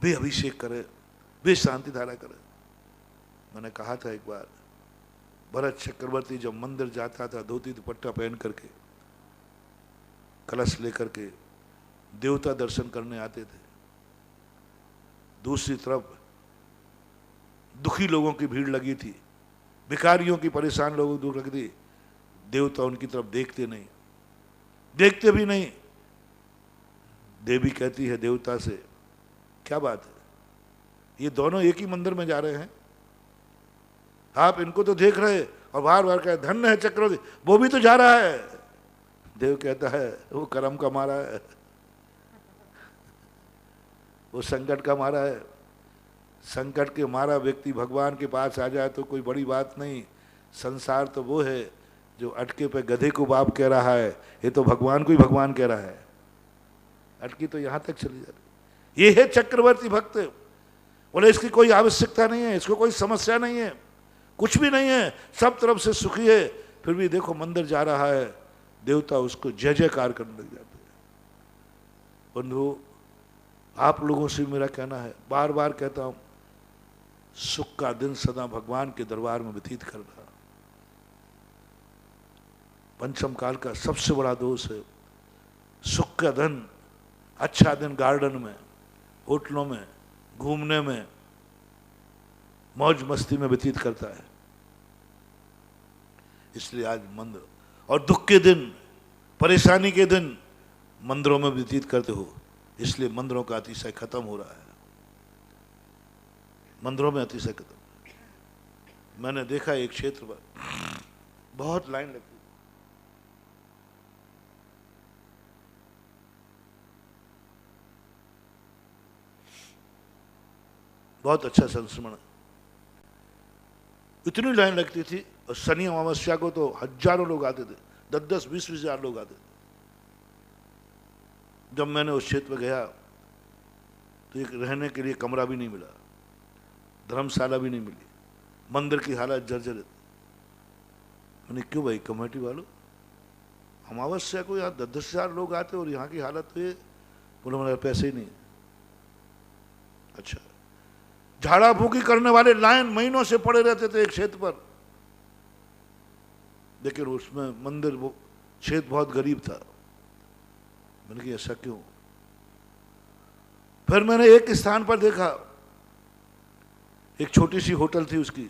वे अभिषेक करे, वे शांति धारा करे। मैंने कहा था एक बार, भरत चक्रवर्ती जब मंदिर जाता था धोती दुपट्टा पहन करके, कलश लेकर के देवता दर्शन करने आते थे, दूसरी तरफ दुखी लोगों की भीड़ लगी थी, भिखारियों की, परेशान लोगों की दूर लगी थी, देवता उनकी तरफ देखते नहीं, देखते भी नहीं। देवी कहती है देवता से, क्या बात है, ये दोनों एक ही मंदिर में जा रहे हैं, आप इनको तो देख रहे और बार बार कहे धन्य है चक्रवर्ती, वो भी तो जा रहा है। देव कहता है वो कर्म का मारा है, वो संकट का मारा है। संकट के मारा व्यक्ति भगवान के पास आ जाए तो कोई बड़ी बात नहीं। संसार तो वो है जो अटके पे गधे को बाप कह रहा है, ये तो भगवान को ही भगवान कह रहा है। अटकी तो यहां तक चली जा रही। ये है चक्रवर्ती भक्त। बोले इसकी कोई आवश्यकता नहीं है, इसको कोई समस्या नहीं है, कुछ भी नहीं है, सब तरफ से सुखी है, फिर भी देखो मंदिर जा रहा है, देवता उसको जय जयकार करने लग जाते हैं। बंधु, आप लोगों से मेरा कहना है, बार बार कहता हूं, सुख का दिन सदा भगवान के दरबार में व्यतीत कर रहा। पंचम काल का सबसे बड़ा दोष है सुख का दिन, अच्छा दिन गार्डन में, होटलों में, घूमने में, मौज मस्ती में व्यतीत करता है। इसलिए आज मंदिर और दुख के दिन, परेशानी के दिन मंदिरों में व्यतीत करते हो, इसलिए मंदिरों का अतिशय खत्म हो रहा है। मंदिरों में अतिशय खत्म। मैंने देखा एक क्षेत्र पर बहुत लाइन लगती, बहुत अच्छा संस्मरण, इतनी लाइन लगती थी। और शनि अमावस्या को तो हजारों लोग आते थे, 10-10, 20-20 हजार लोग आते थे। जब मैंने उस क्षेत्र में गया तो एक रहने के लिए कमरा भी नहीं मिला, धर्मशाला भी नहीं मिली, मंदिर की हालत जर्जरित। मैंने क्यों भाई कमेटी वालों, अमावस्या को यहाँ 10-10 हजार लोग आते और यहाँ की हालत तो ये। बोले मेरे पैसे ही नहीं। अच्छा, झाड़ा फूकी करने वाले लाइन महीनों से पड़े रहते थे एक क्षेत्र पर, लेकिन उसमें मंदिर, वो क्षेत्र बहुत गरीब था। मैंने कहा ऐसा क्यों? फिर मैंने एक स्थान पर देखा, एक छोटी सी होटल थी उसकी,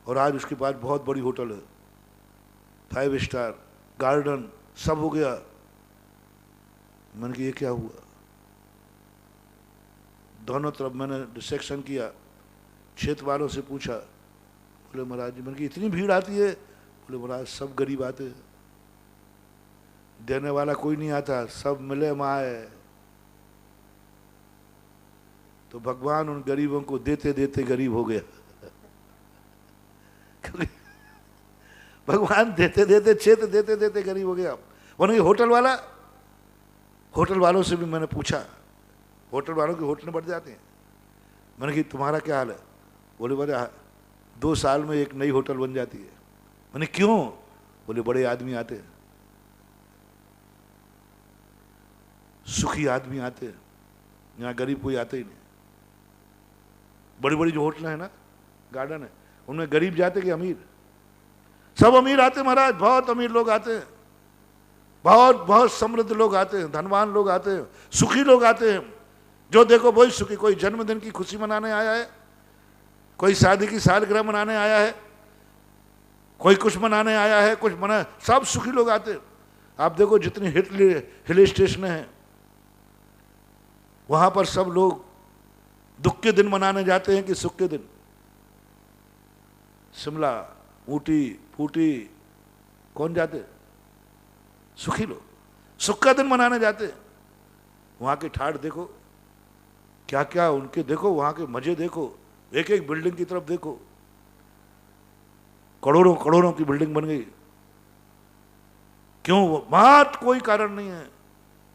और आज उसके पास बहुत बड़ी होटल है, 5 स्टार, गार्डन, सब हो गया। मैंने कहा ये क्या हुआ? दोनों तरफ मैंने डिसेक्शन किया, क्षेत्र वालों से पूछा, बोले महाराज जी, मैंने कहा इतनी भीड़ आती है? बोले महाराज सब गरीब आते हैं, देने वाला कोई नहीं आता, सब मिले माए। तो भगवान उन गरीबों को देते देते गरीब हो गया। भगवान देते देते, क्षेत्र देते देते गरीब हो गया। उन्हें होटल वाला, होटल वालों से भी मैंने पूछा, होटल वालों की होटलें बढ़ जाती हैं। मैंने कहा तुम्हारा क्या हाल है? बोले बोले 2 साल में एक नई होटल बन जाती है। मैंने क्यों? बोले बड़े आदमी आते हैं, सुखी आदमी आते हैं, यहाँ गरीब कोई आते ही नहीं। बड़ी बड़ी जो होटल है ना, गार्डन है, उनमें गरीब जाते कि अमीर? सब अमीर आते महाराज, बहुत अमीर लोग आते हैं, बहुत बहुत समृद्ध लोग आते हैं, धनवान लोग आते हैं, सुखी लोग आते हैं। जो देखो वही सुखी। कोई जन्मदिन की खुशी मनाने आया है, कोई शादी की सालगिरह मनाने आया है, कोई कुछ मनाने आया है, कुछ मना, सब सुखी लोग आते हैं। आप देखो जितनी हिल स्टेशन हैं वहां पर सब लोग दुख के दिन मनाने जाते हैं कि सुख के दिन? शिमला, ऊटी, फूटी, कौन जाते? सुखी लोग सुख का दिन मनाने जाते हैं। वहां के ठाठ देखो, क्या क्या उनके, देखो वहां के मजे देखो, एक एक बिल्डिंग की तरफ देखो, करोड़ों करोड़ों की बिल्डिंग बन गई। क्यों? मात कोई कारण नहीं है,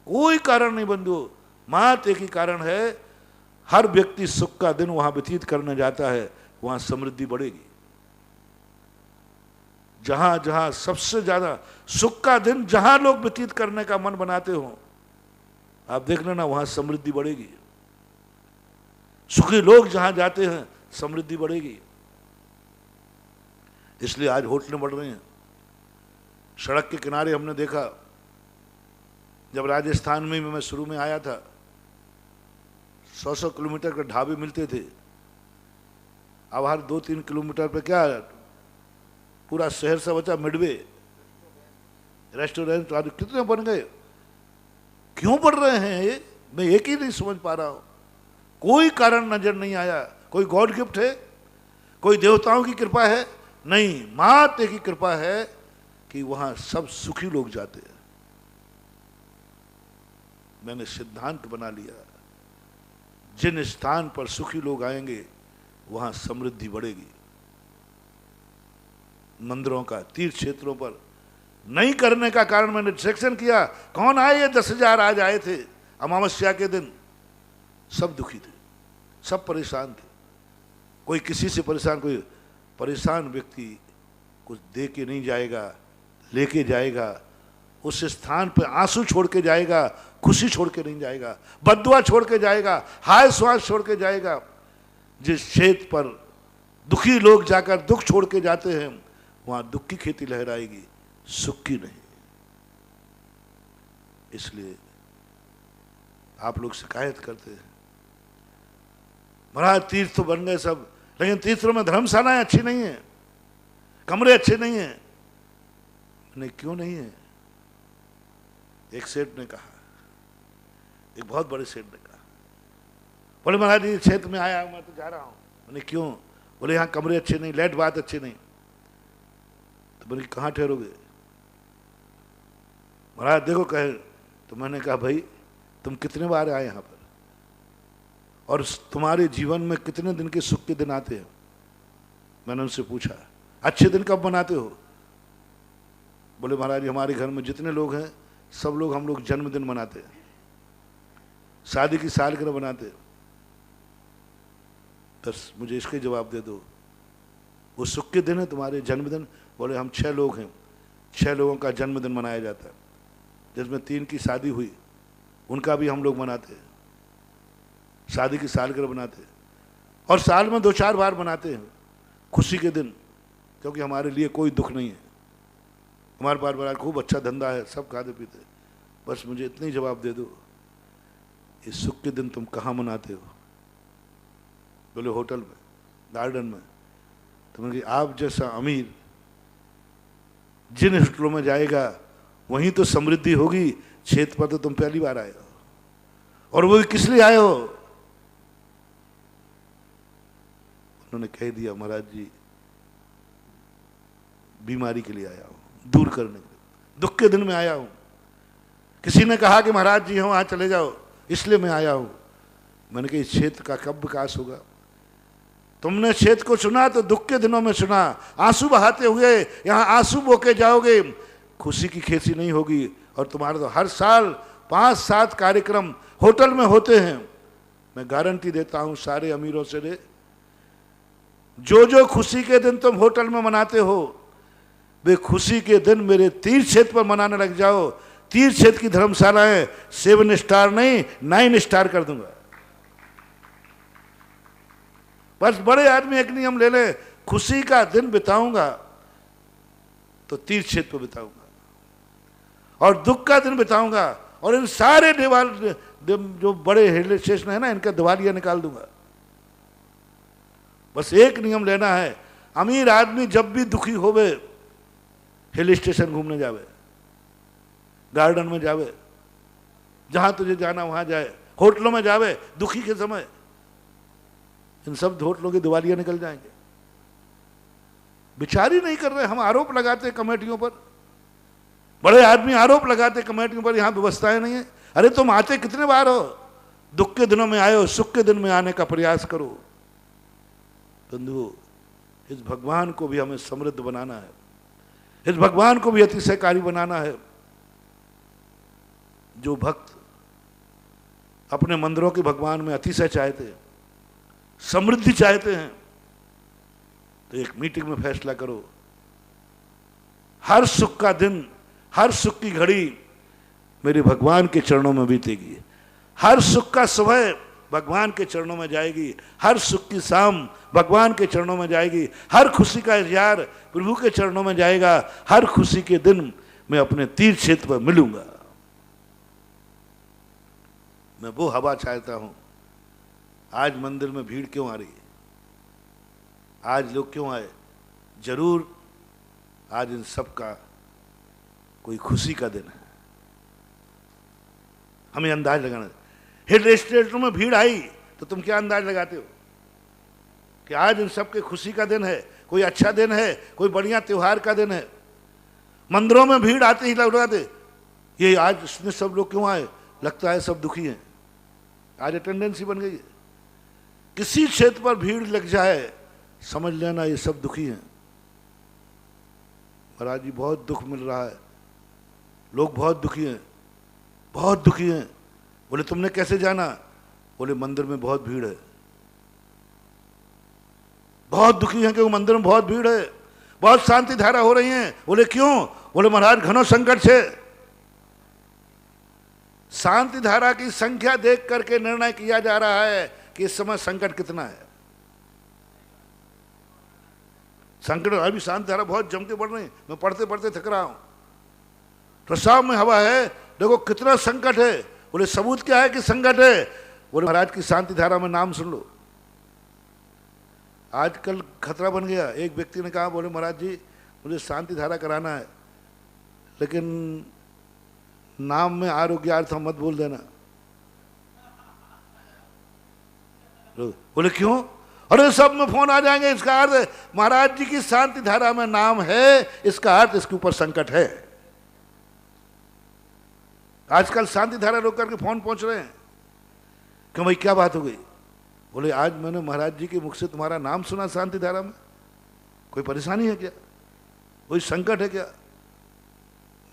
कोई कारण नहीं बंधु, मात एक ही कारण है, हर व्यक्ति सुख का दिन वहां व्यतीत करने जाता है, वहां समृद्धि बढ़ेगी। जहां जहां सबसे ज्यादा सुख का दिन जहां लोग व्यतीत करने का मन बनाते हो, आप देख लेना वहां समृद्धि बढ़ेगी। सुखी लोग जहां जाते हैं समृद्धि बढ़ेगी। इसलिए आज होटलें बढ़ रही हैं। सड़क के किनारे हमने देखा, जब राजस्थान में मैं शुरू में आया था, 100-100 किलोमीटर के ढाबे मिलते थे। अब हर 2-3 किलोमीटर पे क्या, पूरा शहर से बचा मिडवे रेस्टोरेंट। आज कितने बन गए? क्यों बढ़ रहे हैं ये? मैं एक ही नहीं समझ पा रहा हूं। कोई कारण नजर नहीं आया। कोई गॉड गिफ्ट है? कोई देवताओं की कृपा है? नहीं, मात्र की कृपा है कि वहां सब सुखी लोग जाते हैं। मैंने सिद्धांत बना लिया, जिन स्थान पर सुखी लोग आएंगे वहां समृद्धि बढ़ेगी। मंदिरों का, तीर्थ क्षेत्रों पर नहीं करने का कारण मैंने डिस्ट्रैक्शन किया। कौन आए? ये 10,000 आज आए थे अमावस्या के दिन। सब दुखी थे, सब परेशान थे। कोई किसी से परेशान, कोई परेशान व्यक्ति कुछ दे के नहीं जाएगा, लेके जाएगा। उस स्थान पर आंसू छोड़ के जाएगा, खुशी छोड़ के नहीं जाएगा, बद्दुआ छोड़ के जाएगा, हाय श्वास छोड़ के जाएगा। जिस क्षेत्र पर दुखी लोग जाकर दुख छोड़ के जाते हैं, वहां दुख की खेती लहराएगी, सुख की नहीं। इसलिए आप लोग शिकायत करते हैं, महाराज तीर्थ तो बन गए सब, लेकिन तीर्थों में धर्मशालाएं अच्छी नहीं है, कमरे अच्छे नहीं है। मैंने क्यों नहीं है? एक सेठ ने कहा, एक बहुत बड़े सेठ ने कहा, बोले महाराज जी क्षेत्र में आया हूं, मैं तो जा रहा हूं। मैंने क्यों? बोले यहाँ कमरे अच्छे नहीं, लाइट बात अच्छे नहीं। तो बोले कहाँ ठहरोगे? महाराज देखो कहे। तो मैंने कहा भाई तुम कितने बार आए यहाँ पर, और तुम्हारे जीवन में कितने दिन के सुख के दिन आते हैं? मैंने उनसे पूछा, अच्छे दिन कब मनाते हो? बोले महाराज हमारे घर में जितने लोग हैं सब लोग, हम लोग जन्मदिन मनाते हैं, शादी की सालगिरह मनाते हैं। तो मुझे इसके जवाब दे दो, वो सुख के दिन है तुम्हारे जन्मदिन? बोले हम 6 लोग हैं, 6 लोगों का जन्मदिन मनाया जाता है, जिसमें 3 की शादी हुई, उनका भी हम लोग मनाते हैं, शादी की सालगिरह बनाते हैं, और साल में 2-4 बार मनाते हैं खुशी के दिन, क्योंकि हमारे लिए कोई दुख नहीं है। हमारे पास बड़ा खूब अच्छा धंधा है, सब खाते पीते। बस मुझे इतनी जवाब दे दो, इस सुख के दिन तुम कहाँ मनाते हो? बोले होटल में, गार्डन में। तो मैंने कहा आप जैसा अमीर जिन होटलों में जाएगा वहीं तो समृद्धि होगी। क्षेत्र पर तो तुम पहली बार आए हो, और वो किस लिए आए हो? उन्होंने कह दिया महाराज जी बीमारी के लिए आया हूं, दूर करने के लिए, दुख के दिन में आया हूं। किसी ने कहा कि महाराज जी हम वहां चले जाओ, इसलिए मैं आया हूं। मैंने कहा इस क्षेत्र का कब विकास होगा? तुमने क्षेत्र को चुना तो दुख के दिनों में चुना, आंसू बहाते हुए यहाँ आंसू बोके जाओगे, खुशी की खेती नहीं होगी। और तुम्हारे तो हर साल 5-7 कार्यक्रम होटल में होते हैं। मैं गारंटी देता हूं सारे अमीरों से ले, जो खुशी के दिन तुम होटल में मनाते हो, वे खुशी के दिन मेरे तीर्थ क्षेत्र पर मनाने लग जाओ। तीर्थ क्षेत्र की धर्मशालाएं 7 स्टार नहीं 9 स्टार कर दूंगा। बस बड़े आदमी एक नियम ले ले, खुशी का दिन बिताऊंगा तो तीर्थ क्षेत्र पर बिताऊंगा, और दुख का दिन बिताऊंगा और इन सारे जो बड़े हिल स्टेशन है ना, इनका दिवालिया निकाल दूंगा। बस एक नियम लेना है, अमीर आदमी जब भी दुखी होवे हिल स्टेशन घूमने जावे, गार्डन में जावे, जहां तुझे जाना वहां जाए, होटलों में जावे दुखी के समय। इन सब होटलों की दिवालियां निकल जाएंगे। विचार ही नहीं कर रहे, हम आरोप लगाते कमेटियों पर, बड़े आदमी आरोप लगाते कमेटियों पर, यहां व्यवस्थाएं नहीं है। अरे तुम आते कितने बार हो, दुख के दिनों में आए हो, सुख के दिन में आने का प्रयास करो। बंधुओं, इस भगवान को भी हमें समृद्ध बनाना है, इस भगवान को भी अतिशयकारी बनाना है। जो भक्त अपने मंदिरों के भगवान में अतिशय चाहते हैं, समृद्धि चाहते हैं, तो एक मीटिंग में फैसला करो, हर सुख का दिन, हर सुख की घड़ी मेरे भगवान के चरणों में बीतेगी, हर सुख का सुबह भगवान के चरणों में जाएगी, हर सुख की शाम भगवान के चरणों में जाएगी, हर खुशी का इज़हार प्रभु के चरणों में जाएगा, हर खुशी के दिन मैं अपने तीर्थ क्षेत्र पर मिलूंगा। मैं वो हवा चाहता हूं। आज मंदिर में भीड़ क्यों आ रही है, आज लोग क्यों आए? जरूर आज इन सब का कोई खुशी का दिन है। हमें अंदाज लगाना, हिल स्टेशनों में भीड़ आई तो तुम क्या अंदाज लगाते हो कि आज इन सब के खुशी का दिन है, कोई अच्छा दिन है, कोई बढ़िया त्योहार का दिन है। मंदिरों में भीड़ आते ही लगाते, ये आज इसमें सब लोग क्यों आए, लगता है सब दुखी हैं। आज टेंडेंसी बन गई है, किसी क्षेत्र पर भीड़ लग जाए समझ लेना ये सब दुखी हैं। महाराज जी बहुत दुख मिल रहा है, लोग बहुत दुखी हैं, बहुत दुखी हैं। बोले तुमने कैसे जाना? बोले मंदिर में बहुत भीड़ है। बहुत दुखी हैं क्योंकि मंदिर में बहुत भीड़ है, बहुत शांति धारा हो रही है। बोले क्यों? बोले महाराज घनों संकट से। शांति धारा की संख्या देख करके निर्णय किया जा रहा है कि इस समय संकट कितना है। संकट अभी शांति धारा बहुत जम के बढ़ रही है, मैं पढ़ते पढ़ते थक रहा हूं। प्रसाव में हवा है, देखो कितना संकट है। बोले सबूत क्या है कि संकट है? बोले महाराज की शांति धारा में नाम सुन लो। आजकल खतरा बन गया। एक व्यक्ति ने कहा, बोले महाराज जी मुझे शांति धारा कराना है, लेकिन नाम में आरोग्यार्थ मत बोल देना। बोले क्यों? अरे सब में फोन आ जाएंगे, इसका अर्थ महाराज जी की शांति धारा में नाम है, इसका अर्थ इसके ऊपर संकट है। आजकल शांति धारा रोक करके फोन पहुंच रहे हैं। क्यों भाई क्या बात हो गई? बोले आज मैंने महाराज जी के मुख से तुम्हारा नाम सुना शांति धारा में, कोई परेशानी है क्या, कोई संकट है क्या?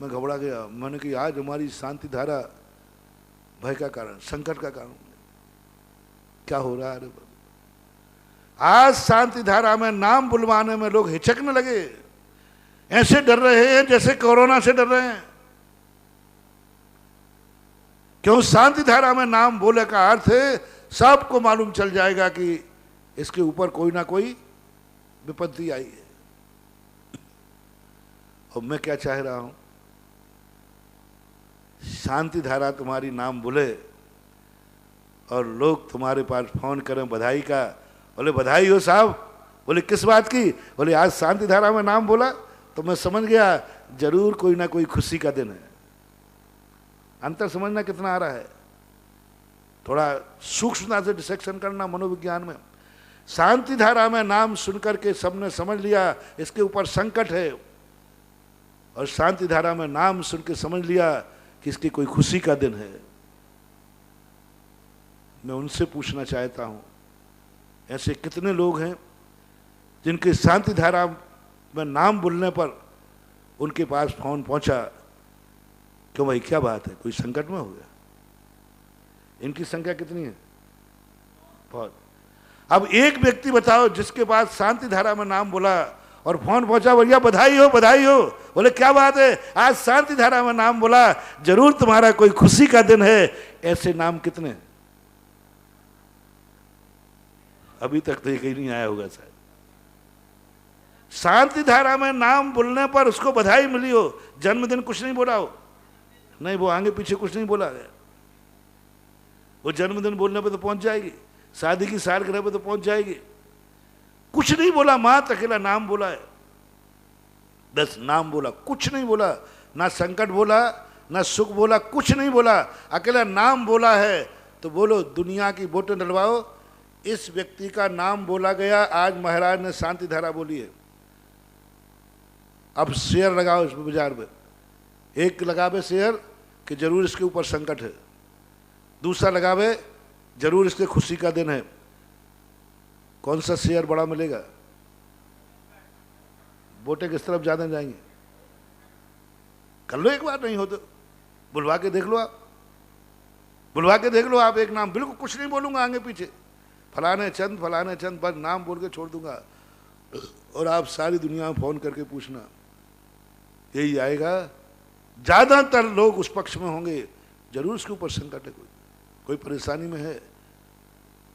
मैं घबरा गया। मैंने कहा आज हमारी शांति धारा भय का कारण, संकट का कारण क्या हो रहा है? आज शांति धारा में नाम बुलवाने में लोग हिचकने लगे, ऐसे डर रहे हैं जैसे कोरोना से डर रहे हैं। क्यों? शांति धारा में नाम बोले का अर्थ है सबको मालूम चल जाएगा कि इसके ऊपर कोई ना कोई विपत्ति आई है। और मैं क्या चाह रहा हूं, शांति धारा तुम्हारी नाम बोले और लोग तुम्हारे पास फोन करें बधाई का। बोले बधाई हो साहब। बोले किस बात की? बोले आज शांति धारा में नाम बोला तो मैं समझ गया जरूर कोई ना कोई खुशी का दिन है। अंतर समझना कितना आ रहा है? थोड़ा सूक्ष्मता से डिसेक्शन करना मनोविज्ञान में। शांति धारा में नाम सुनकर के सबने समझ लिया इसके ऊपर संकट है, और शांति धारा में नाम सुन के समझ लिया कि इसकी कोई खुशी का दिन है। मैं उनसे पूछना चाहता हूं, ऐसे कितने लोग हैं जिनके शांति धारा में नाम बोलने पर उनके पास फोन पहुंचा, क्यों भाई क्या बात है, कोई संकट में हो गया? इनकी संख्या कितनी है? बहुत। अब एक व्यक्ति बताओ जिसके पास शांति धारा में नाम बोला और फोन पहुंचा, भैया बधाई हो बधाई हो। बोले क्या बात है, आज शांति धारा में नाम बोला, जरूर तुम्हारा कोई खुशी का दिन है। ऐसे नाम कितने, अभी तक तो कहीं नहीं आया होगा शायद। शांति धारा में नाम बोलने पर उसको बधाई मिली हो, जन्मदिन कुछ नहीं बोला हो, नहीं वो आगे पीछे कुछ नहीं बोला गया। वो जन्मदिन बोलने पे तो पहुंच जाएगी, शादी की सालगिरह पे तो पहुंच जाएगी। कुछ नहीं बोला, मात्र अकेला नाम बोला है, बस नाम बोला, कुछ नहीं बोला, ना संकट बोला ना सुख बोला, कुछ नहीं बोला, अकेला नाम बोला है। तो बोलो दुनिया की वोटें डलवाओ, इस व्यक्ति का नाम बोला गया, आज महाराज ने शांति धारा बोली है। अब शेयर लगाओ इस बाजार में, एक लगावे शेयर कि जरूर इसके ऊपर संकट है, दूसरा लगावे जरूर इसके खुशी का दिन है। कौन सा शेयर बड़ा मिलेगा? वोटें किस तरफ ज्यादा जाएंगे? कर लो एक बार, नहीं हो तो बुलवा के देख लो, आप बुलवा के देख लो आप एक नाम, बिल्कुल कुछ नहीं बोलूंगा आगे पीछे, फलाने चंद बस नाम बोल के छोड़ दूंगा। और आप सारी दुनिया में फोन करके पूछना, यही आएगा। ज्यादातर लोग उस पक्ष में होंगे, जरूर उसके ऊपर संकट है, कोई परेशानी में है,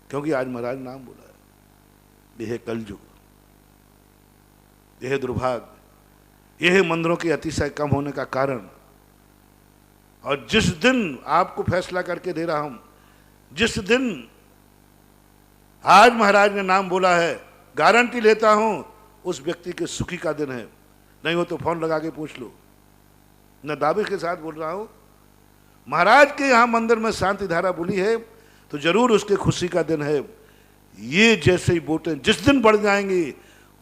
क्योंकि आज महाराज नाम बोला है। यह है कलयुग, यह है दुर्भाग्य, यह है मंदिरों के अतिशय कम होने का कारण। और जिस दिन आपको फैसला करके दे रहा हूं, जिस दिन आज महाराज ने नाम बोला है, गारंटी लेता हूं उस व्यक्ति के सुखी का दिन है। नहीं हो तो फोन लगा के पूछ लो, मैं दावे के साथ बोल रहा हूं, महाराज के यहां मंदिर में शांति धारा बोली है तो जरूर उसके खुशी का दिन है। ये जैसे ही वोटें जिस दिन बढ़ जाएंगी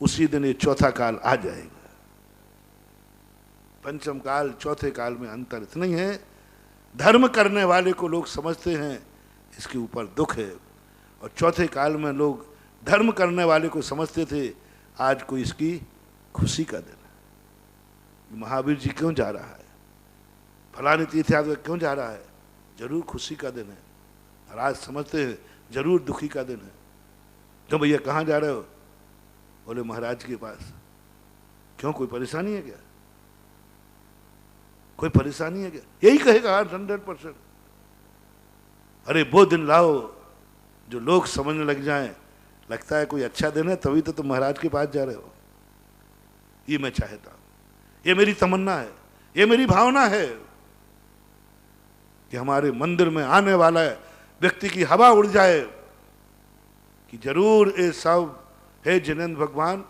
उसी दिन ये चौथा काल आ जाएगा। पंचम काल चौथे काल में अंतर इतना ही है, धर्म करने वाले को लोग समझते हैं इसके ऊपर दुख है, और चौथे काल में लोग धर्म करने वाले को समझते थे आज को इसकी खुशी का दिन है। महावीर जी क्यों जा रहा है, फलानी तीर्थ यात्रा क्यों जा रहा है, जरूर खुशी का दिन है। और आज समझते हैं जरूर दुखी का दिन है। तो भैया कहाँ जा रहे हो? बोले महाराज के पास। क्यों, कोई परेशानी है क्या? कोई परेशानी है क्या? यही कहेगा 100%। अरे वो दिन लाओ जो लोग समझने लग जाएं, लगता है कोई अच्छा दिन है तभी तो तुम महाराज के पास जा रहे हो। ये मैं चाहता हूं, ये मेरी तमन्ना है, ये मेरी भावना है कि हमारे मंदिर में आने वाला व्यक्ति की हवा उड़ जाए कि जरूर ये सब है जिनेंद्र भगवान,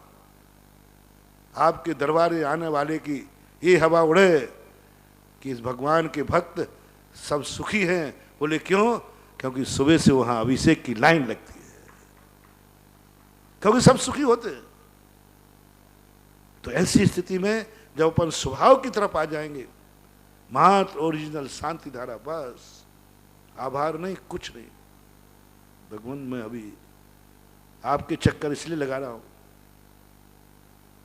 आपके दरबारे आने वाले की ये हवा उड़े कि इस भगवान के भक्त सब सुखी हैं। बोले क्यों? क्योंकि सुबह से वहां अभिषेक की लाइन लगती है, क्योंकि सब सुखी होते हैं। तो ऐसी स्थिति में जब अपन स्वभाव की तरफ आ जाएंगे, मात्र ओरिजिनल शांति धारा, बस आभार नहीं, कुछ नहीं। भगवान मैं अभी आपके चक्कर इसलिए लगा रहा हूं,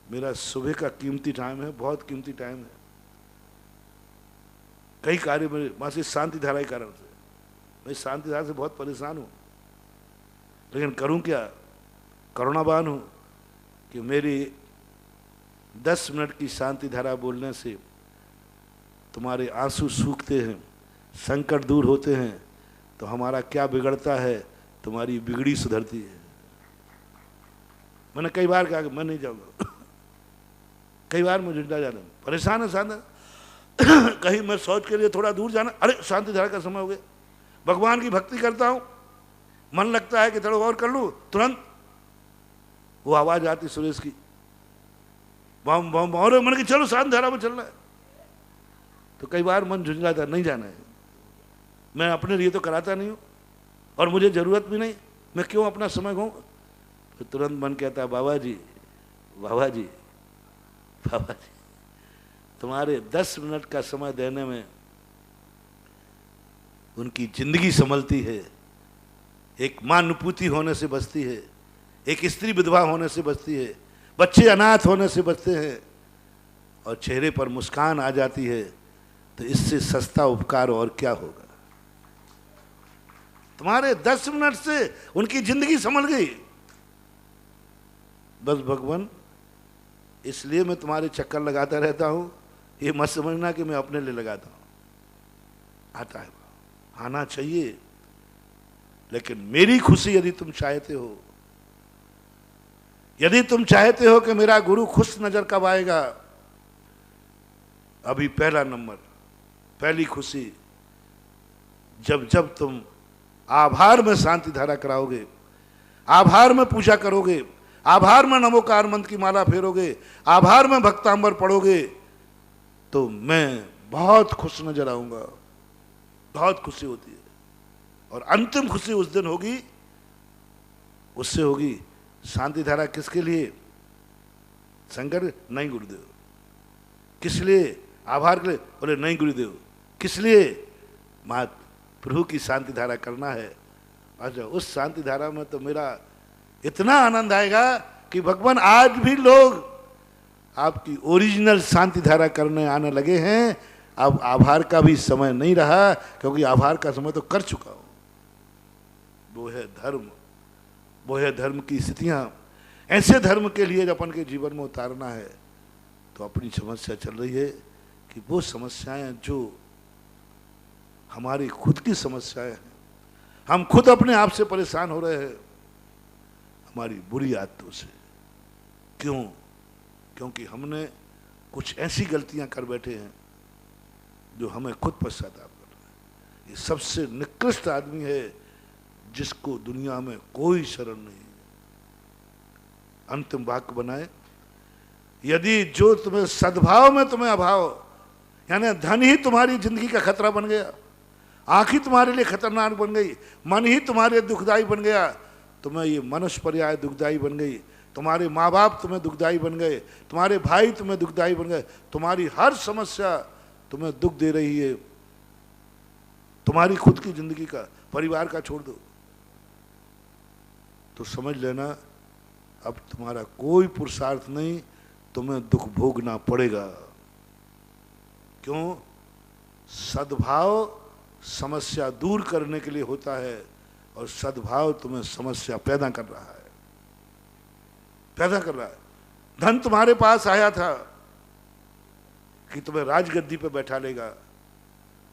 मेरा सुबह का कीमती टाइम है, बहुत कीमती टाइम है। कई कार्य मेरे वहां से शांति धारा के कारण से, मैं शांति धारा से बहुत परेशान हूं, लेकिन करूं क्या, करुणावान हूं कि मेरी 10 मिनट की शांति धारा बोलने से तुम्हारे आंसू सूखते हैं, संकट दूर होते हैं। तो हमारा क्या बिगड़ता है, तुम्हारी बिगड़ी सुधरती है। मैंने कई बार कहा कि मैं नहीं जाऊंगा कई बार मुझे जाना परेशान है साधा कहीं मैं सोच के लिए थोड़ा दूर जाना, अरे शांति धारा का समय हो गया, भगवान की भक्ति करता हूं, मन लगता है कि थोड़ा और कर लूं, तुरंत वो आवाज आती सुरेश की, बम बम, और मन की चलो शांति धारा में चलना है। तो कई बार मन झुंझलाता, नहीं जाना है, मैं अपने लिए तो कराता नहीं हूं और मुझे जरूरत भी नहीं, मैं क्यों अपना समय खो। तो तुरंत मन कहता है बाबा जी बाबा जी बाबा जी, तुम्हारे 10 मिनट का समय देने में उनकी जिंदगी संभलती है, एक मां नुपूती होने से बचती है, एक स्त्री विधवा होने से बचती है, बच्चे अनाथ होने से बचते हैं, और चेहरे पर मुस्कान आ जाती है। तो इससे सस्ता उपकार और क्या होगा। तुम्हारे 10 मिनट से उनकी जिंदगी संभल गई। बस भगवान इसलिए मैं तुम्हारे चक्कर लगाता रहता हूं, ये मत समझना कि मैं अपने लिए लगाता हूं। आता है, आना चाहिए, लेकिन मेरी खुशी यदि तुम चाहते हो, यदि तुम चाहते हो कि मेरा गुरु खुश नजर कब आएगा, अभी पहला नंबर, पहली खुशी, जब जब तुम आभार में शांति धारा कराओगे, आभार में पूजा करोगे, आभार में नमोकार मंत्र की माला फेरोगे, आभार में भक्तांबर पढ़ोगे, तो मैं बहुत खुश नजर आऊंगा। बहुत खुशी होती है। और अंतिम खुशी उस दिन होगी, उससे होगी शांति धारा। किसके लिए? शंकर, नहीं गुरुदेव। किस लिए? आभार के लिए? बोले नहीं गुरुदेव। किस लिए? मात प्रभु की शांति धारा करना है। अच्छा, उस शांति धारा में तो मेरा इतना आनंद आएगा कि भगवान आज भी लोग आपकी ओरिजिनल शांति धारा करने आने लगे हैं। अब आभार का भी समय नहीं रहा, क्योंकि आभार का समय तो कर चुका हूं। वो है धर्म, वो है धर्म की स्थितियां। ऐसे धर्म के लिए जब अपन के जीवन में उतारना है, तो अपनी समस्या चल रही है कि वो समस्याएं जो हमारी खुद की समस्याएं हैं, हम खुद अपने आप से परेशान हो रहे हैं, हमारी बुरी आदतों से। क्यों? क्योंकि हमने कुछ ऐसी गलतियां कर बैठे हैं जो हमें खुद पश्चाताप कर रहा है। ये सबसे निकृष्ट आदमी है जिसको दुनिया में कोई शरण नहीं है। अंतिम वाक्य बनाए, यदि जो तुम्हें सद्भाव में तुम्हें अभाव, यानी धन ही तुम्हारी जिंदगी का खतरा बन गया, आंख ही तुम्हारे लिए खतरनाक बन गई, मन ही तुम्हारे दुखदाई बन गया, तुम्हें ये मनुष्य पर्याय दुखदाई बन गई, तुम्हारे माँ बाप तुम्हें दुखदाई बन गए, तुम्हारे भाई तुम्हें दुखदाई बन गए, तुम्हारी हर समस्या तुम्हें दुख दे रही है, तुम्हारी खुद की जिंदगी का, परिवार का छोड़ दो, तो समझ लेना अब तुम्हारा कोई पुरुषार्थ नहीं, तुम्हें दुख भोगना पड़ेगा। क्यों? सद्भाव समस्या दूर करने के लिए होता है, और सद्भाव तुम्हें समस्या पैदा कर रहा है, पैदा कर रहा है। धन तुम्हारे पास आया था कि तुम्हें राजगद्दी पे बैठा लेगा,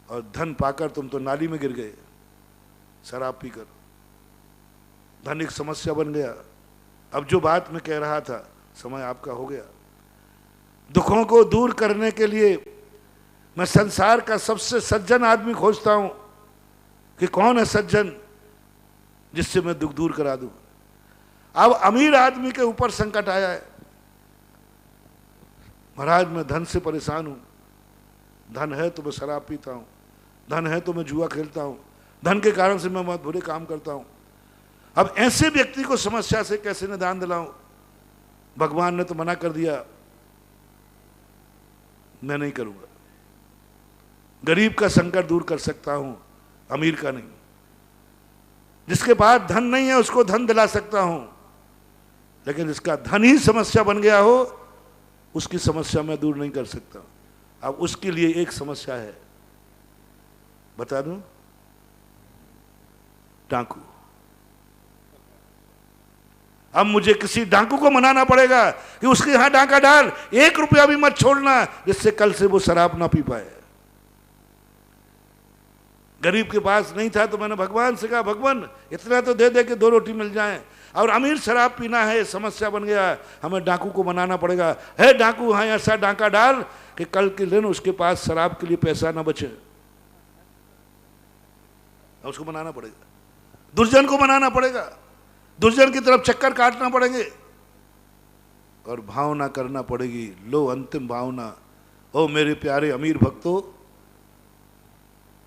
और धन पाकर तुम तो नाली में गिर गए शराब पीकर। धन एक समस्या बन गया। अब जो बात मैं कह रहा था, समय आपका हो गया। दुखों को दूर करने के लिए मैं संसार का सबसे सज्जन आदमी खोजता हूं कि कौन है सज्जन जिससे मैं दुख दूर करा दूं। अब अमीर आदमी के ऊपर संकट आया है, महाराज मैं धन से परेशान हूं, धन है तो मैं शराब पीता हूं, धन है तो मैं जुआ खेलता हूं, धन के कारण से मैं बहुत बुरे काम करता हूं। अब ऐसे व्यक्ति को समस्या से कैसे निदान दिलाऊं? भगवान ने तो मना कर दिया, मैं नहीं करूंगा। गरीब का संकट दूर कर सकता हूं, अमीर का नहीं। जिसके पास धन नहीं है उसको धन दिला सकता हूं, लेकिन जिसका धन ही समस्या बन गया हो उसकी समस्या मैं दूर नहीं कर सकता। अब उसके लिए एक समस्या है, बता दूं, डाकू। अब मुझे किसी डाकू को मनाना पड़ेगा कि उसके यहां डाका डाल, 1 रुपया भी मत छोड़ना, जिससे कल से वो शराब ना पी पाए। गरीब के पास नहीं था तो मैंने भगवान से कहा, भगवान इतना तो दे दे कि 2 रोटी मिल जाएं। और अमीर शराब पीना है, समस्या बन गया, हमें डाकू को मनाना पड़ेगा, है डाकू हाँ ऐसा डाका डाल कि कल के दिन उसके पास शराब के लिए पैसा ना बचे। उसको मनाना पड़ेगा, दुर्जन को मनाना पड़ेगा, दुर्जन की तरफ चक्कर काटना पड़ेंगे, और भावना करना पड़ेगी। लो अंतिम भावना, ओ मेरे प्यारे अमीर भक्तों,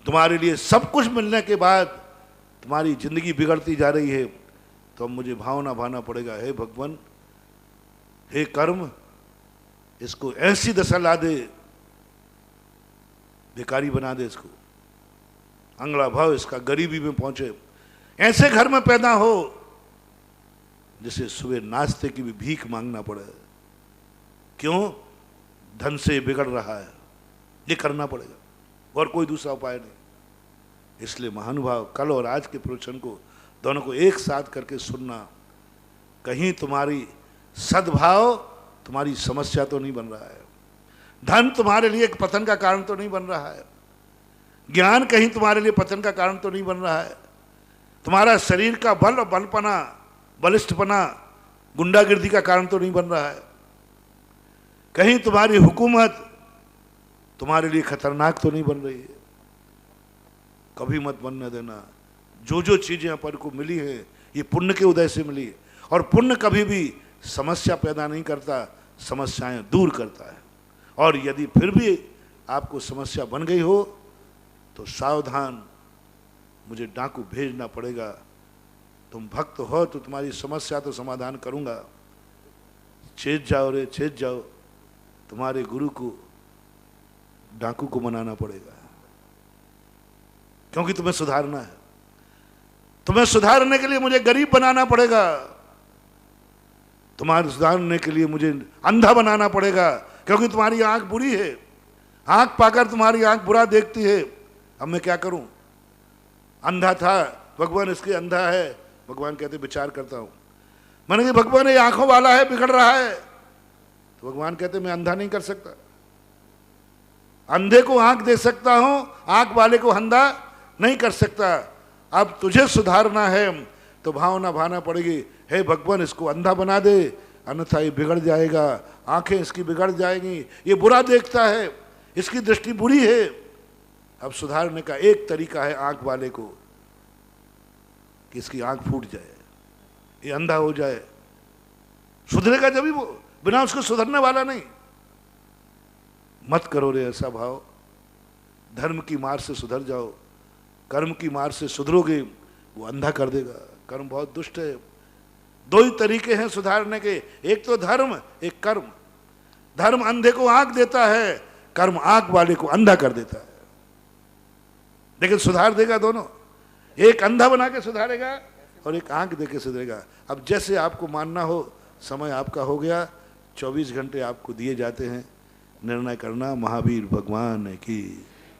तुम्हारे लिए सब कुछ मिलने के बाद तुम्हारी जिंदगी बिगड़ती जा रही है, तो अब मुझे भावना भाना पड़ेगा, हे भगवान, हे कर्म, इसको ऐसी दशा ला दे, भिखारी बना दे, इसको अंगड़ा भाव इसका गरीबी में पहुंचे, ऐसे घर में पैदा हो जिसे सुबह नाश्ते की भी भीख मांगना पड़े। क्यों? धन से बिगड़ रहा है, ये करना पड़ेगा, और कोई दूसरा उपाय नहीं। इसलिए महानुभाव, कल और आज के प्रवचन को दोनों को एक साथ करके सुनना। कहीं तुम्हारी सद्भाव तुम्हारी समस्या तो नहीं बन रहा है, धन तुम्हारे लिए एक पतन का कारण तो नहीं बन रहा है, ज्ञान कहीं तुम्हारे लिए पतन का कारण तो नहीं बन रहा है, तुम्हारा शरीर का बल और बलपना, बलिष्ठपना गुंडागिर्दी का कारण तो नहीं बन रहा है, कहीं तुम्हारी हुकूमत तुम्हारे लिए खतरनाक तो नहीं बन रही है। कभी मत बनने देना। जो चीजें अपन को मिली है ये पुण्य के उदय से मिली है, और पुण्य कभी भी समस्या पैदा नहीं करता, समस्याएं दूर करता है। और यदि फिर भी आपको समस्या बन गई हो तो सावधान, मुझे डाकू भेजना पड़ेगा। तुम भक्त हो तो तुम्हारी समस्या तो समाधान करूंगा। चेत जाओ रे, चेत जाओ, तुम्हारे गुरु को डाकू को मनाना पड़ेगा, क्योंकि तुम्हें सुधारना है। तुम्हें सुधारने के लिए मुझे गरीब बनाना पड़ेगा, तुम्हारे सुधारने के लिए मुझे अंधा बनाना पड़ेगा, क्योंकि तुम्हारी आंख बुरी है, आंख पाकर तुम्हारी आंख बुरा देखती है। अब मैं क्या करूं? अंधा था, भगवान इसके अंधा है, भगवान कहते विचार करता हूं। मैंने कहा भगवान ये आंखों वाला है, बिगड़ रहा है, तो भगवान कहते मैं अंधा नहीं कर सकता, अंधे को आंख दे सकता हूं, आंख वाले को अंधा नहीं कर सकता। अब तुझे सुधारना है तो भावना भाना पड़ेगी, हे भगवान इसको अंधा बना दे, अन्यथा ये बिगड़ जाएगा, आंखें इसकी बिगड़ जाएंगी, ये बुरा देखता है, इसकी दृष्टि बुरी है। अब सुधारने का एक तरीका है आंख वाले को कि इसकी आंख फूट जाए, ये अंधा हो जाए। सुधरेगा जब ही वो, बिना उसको सुधरने वाला नहीं। मत करो रे ऐसा भाव, धर्म की मार से सुधर जाओ, कर्म की मार से सुधरोगे, वो अंधा कर देगा। कर्म बहुत दुष्ट है। दो ही तरीके हैं सुधारने के, एक तो धर्म, एक कर्म। धर्म अंधे को आंख देता है, कर्म आंख वाले को अंधा कर देता है, लेकिन सुधार देगा दोनों। एक अंधा बना के सुधारेगा और एक आंख दे के सुधरेगा। अब जैसे आपको मानना हो, समय आपका हो गया, 24 घंटे आपको दिए जाते हैं, निर्णय करना। महावीर भगवान की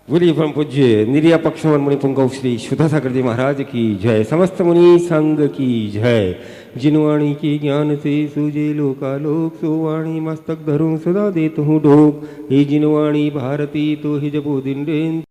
बोलिए। परम पूज्य निर्यापक श्रमण मुनि पुंगव श्री सुधासागर जी महाराज की जय। समस्त मुनि संघ की जय। जिनवाणी के ज्ञान से सूझे लोकालोक, सो वाणी मस्तक धरूं सदा देत हूँ ढोक। हे जिनवाणी भारती तो ही जबो दिन रेन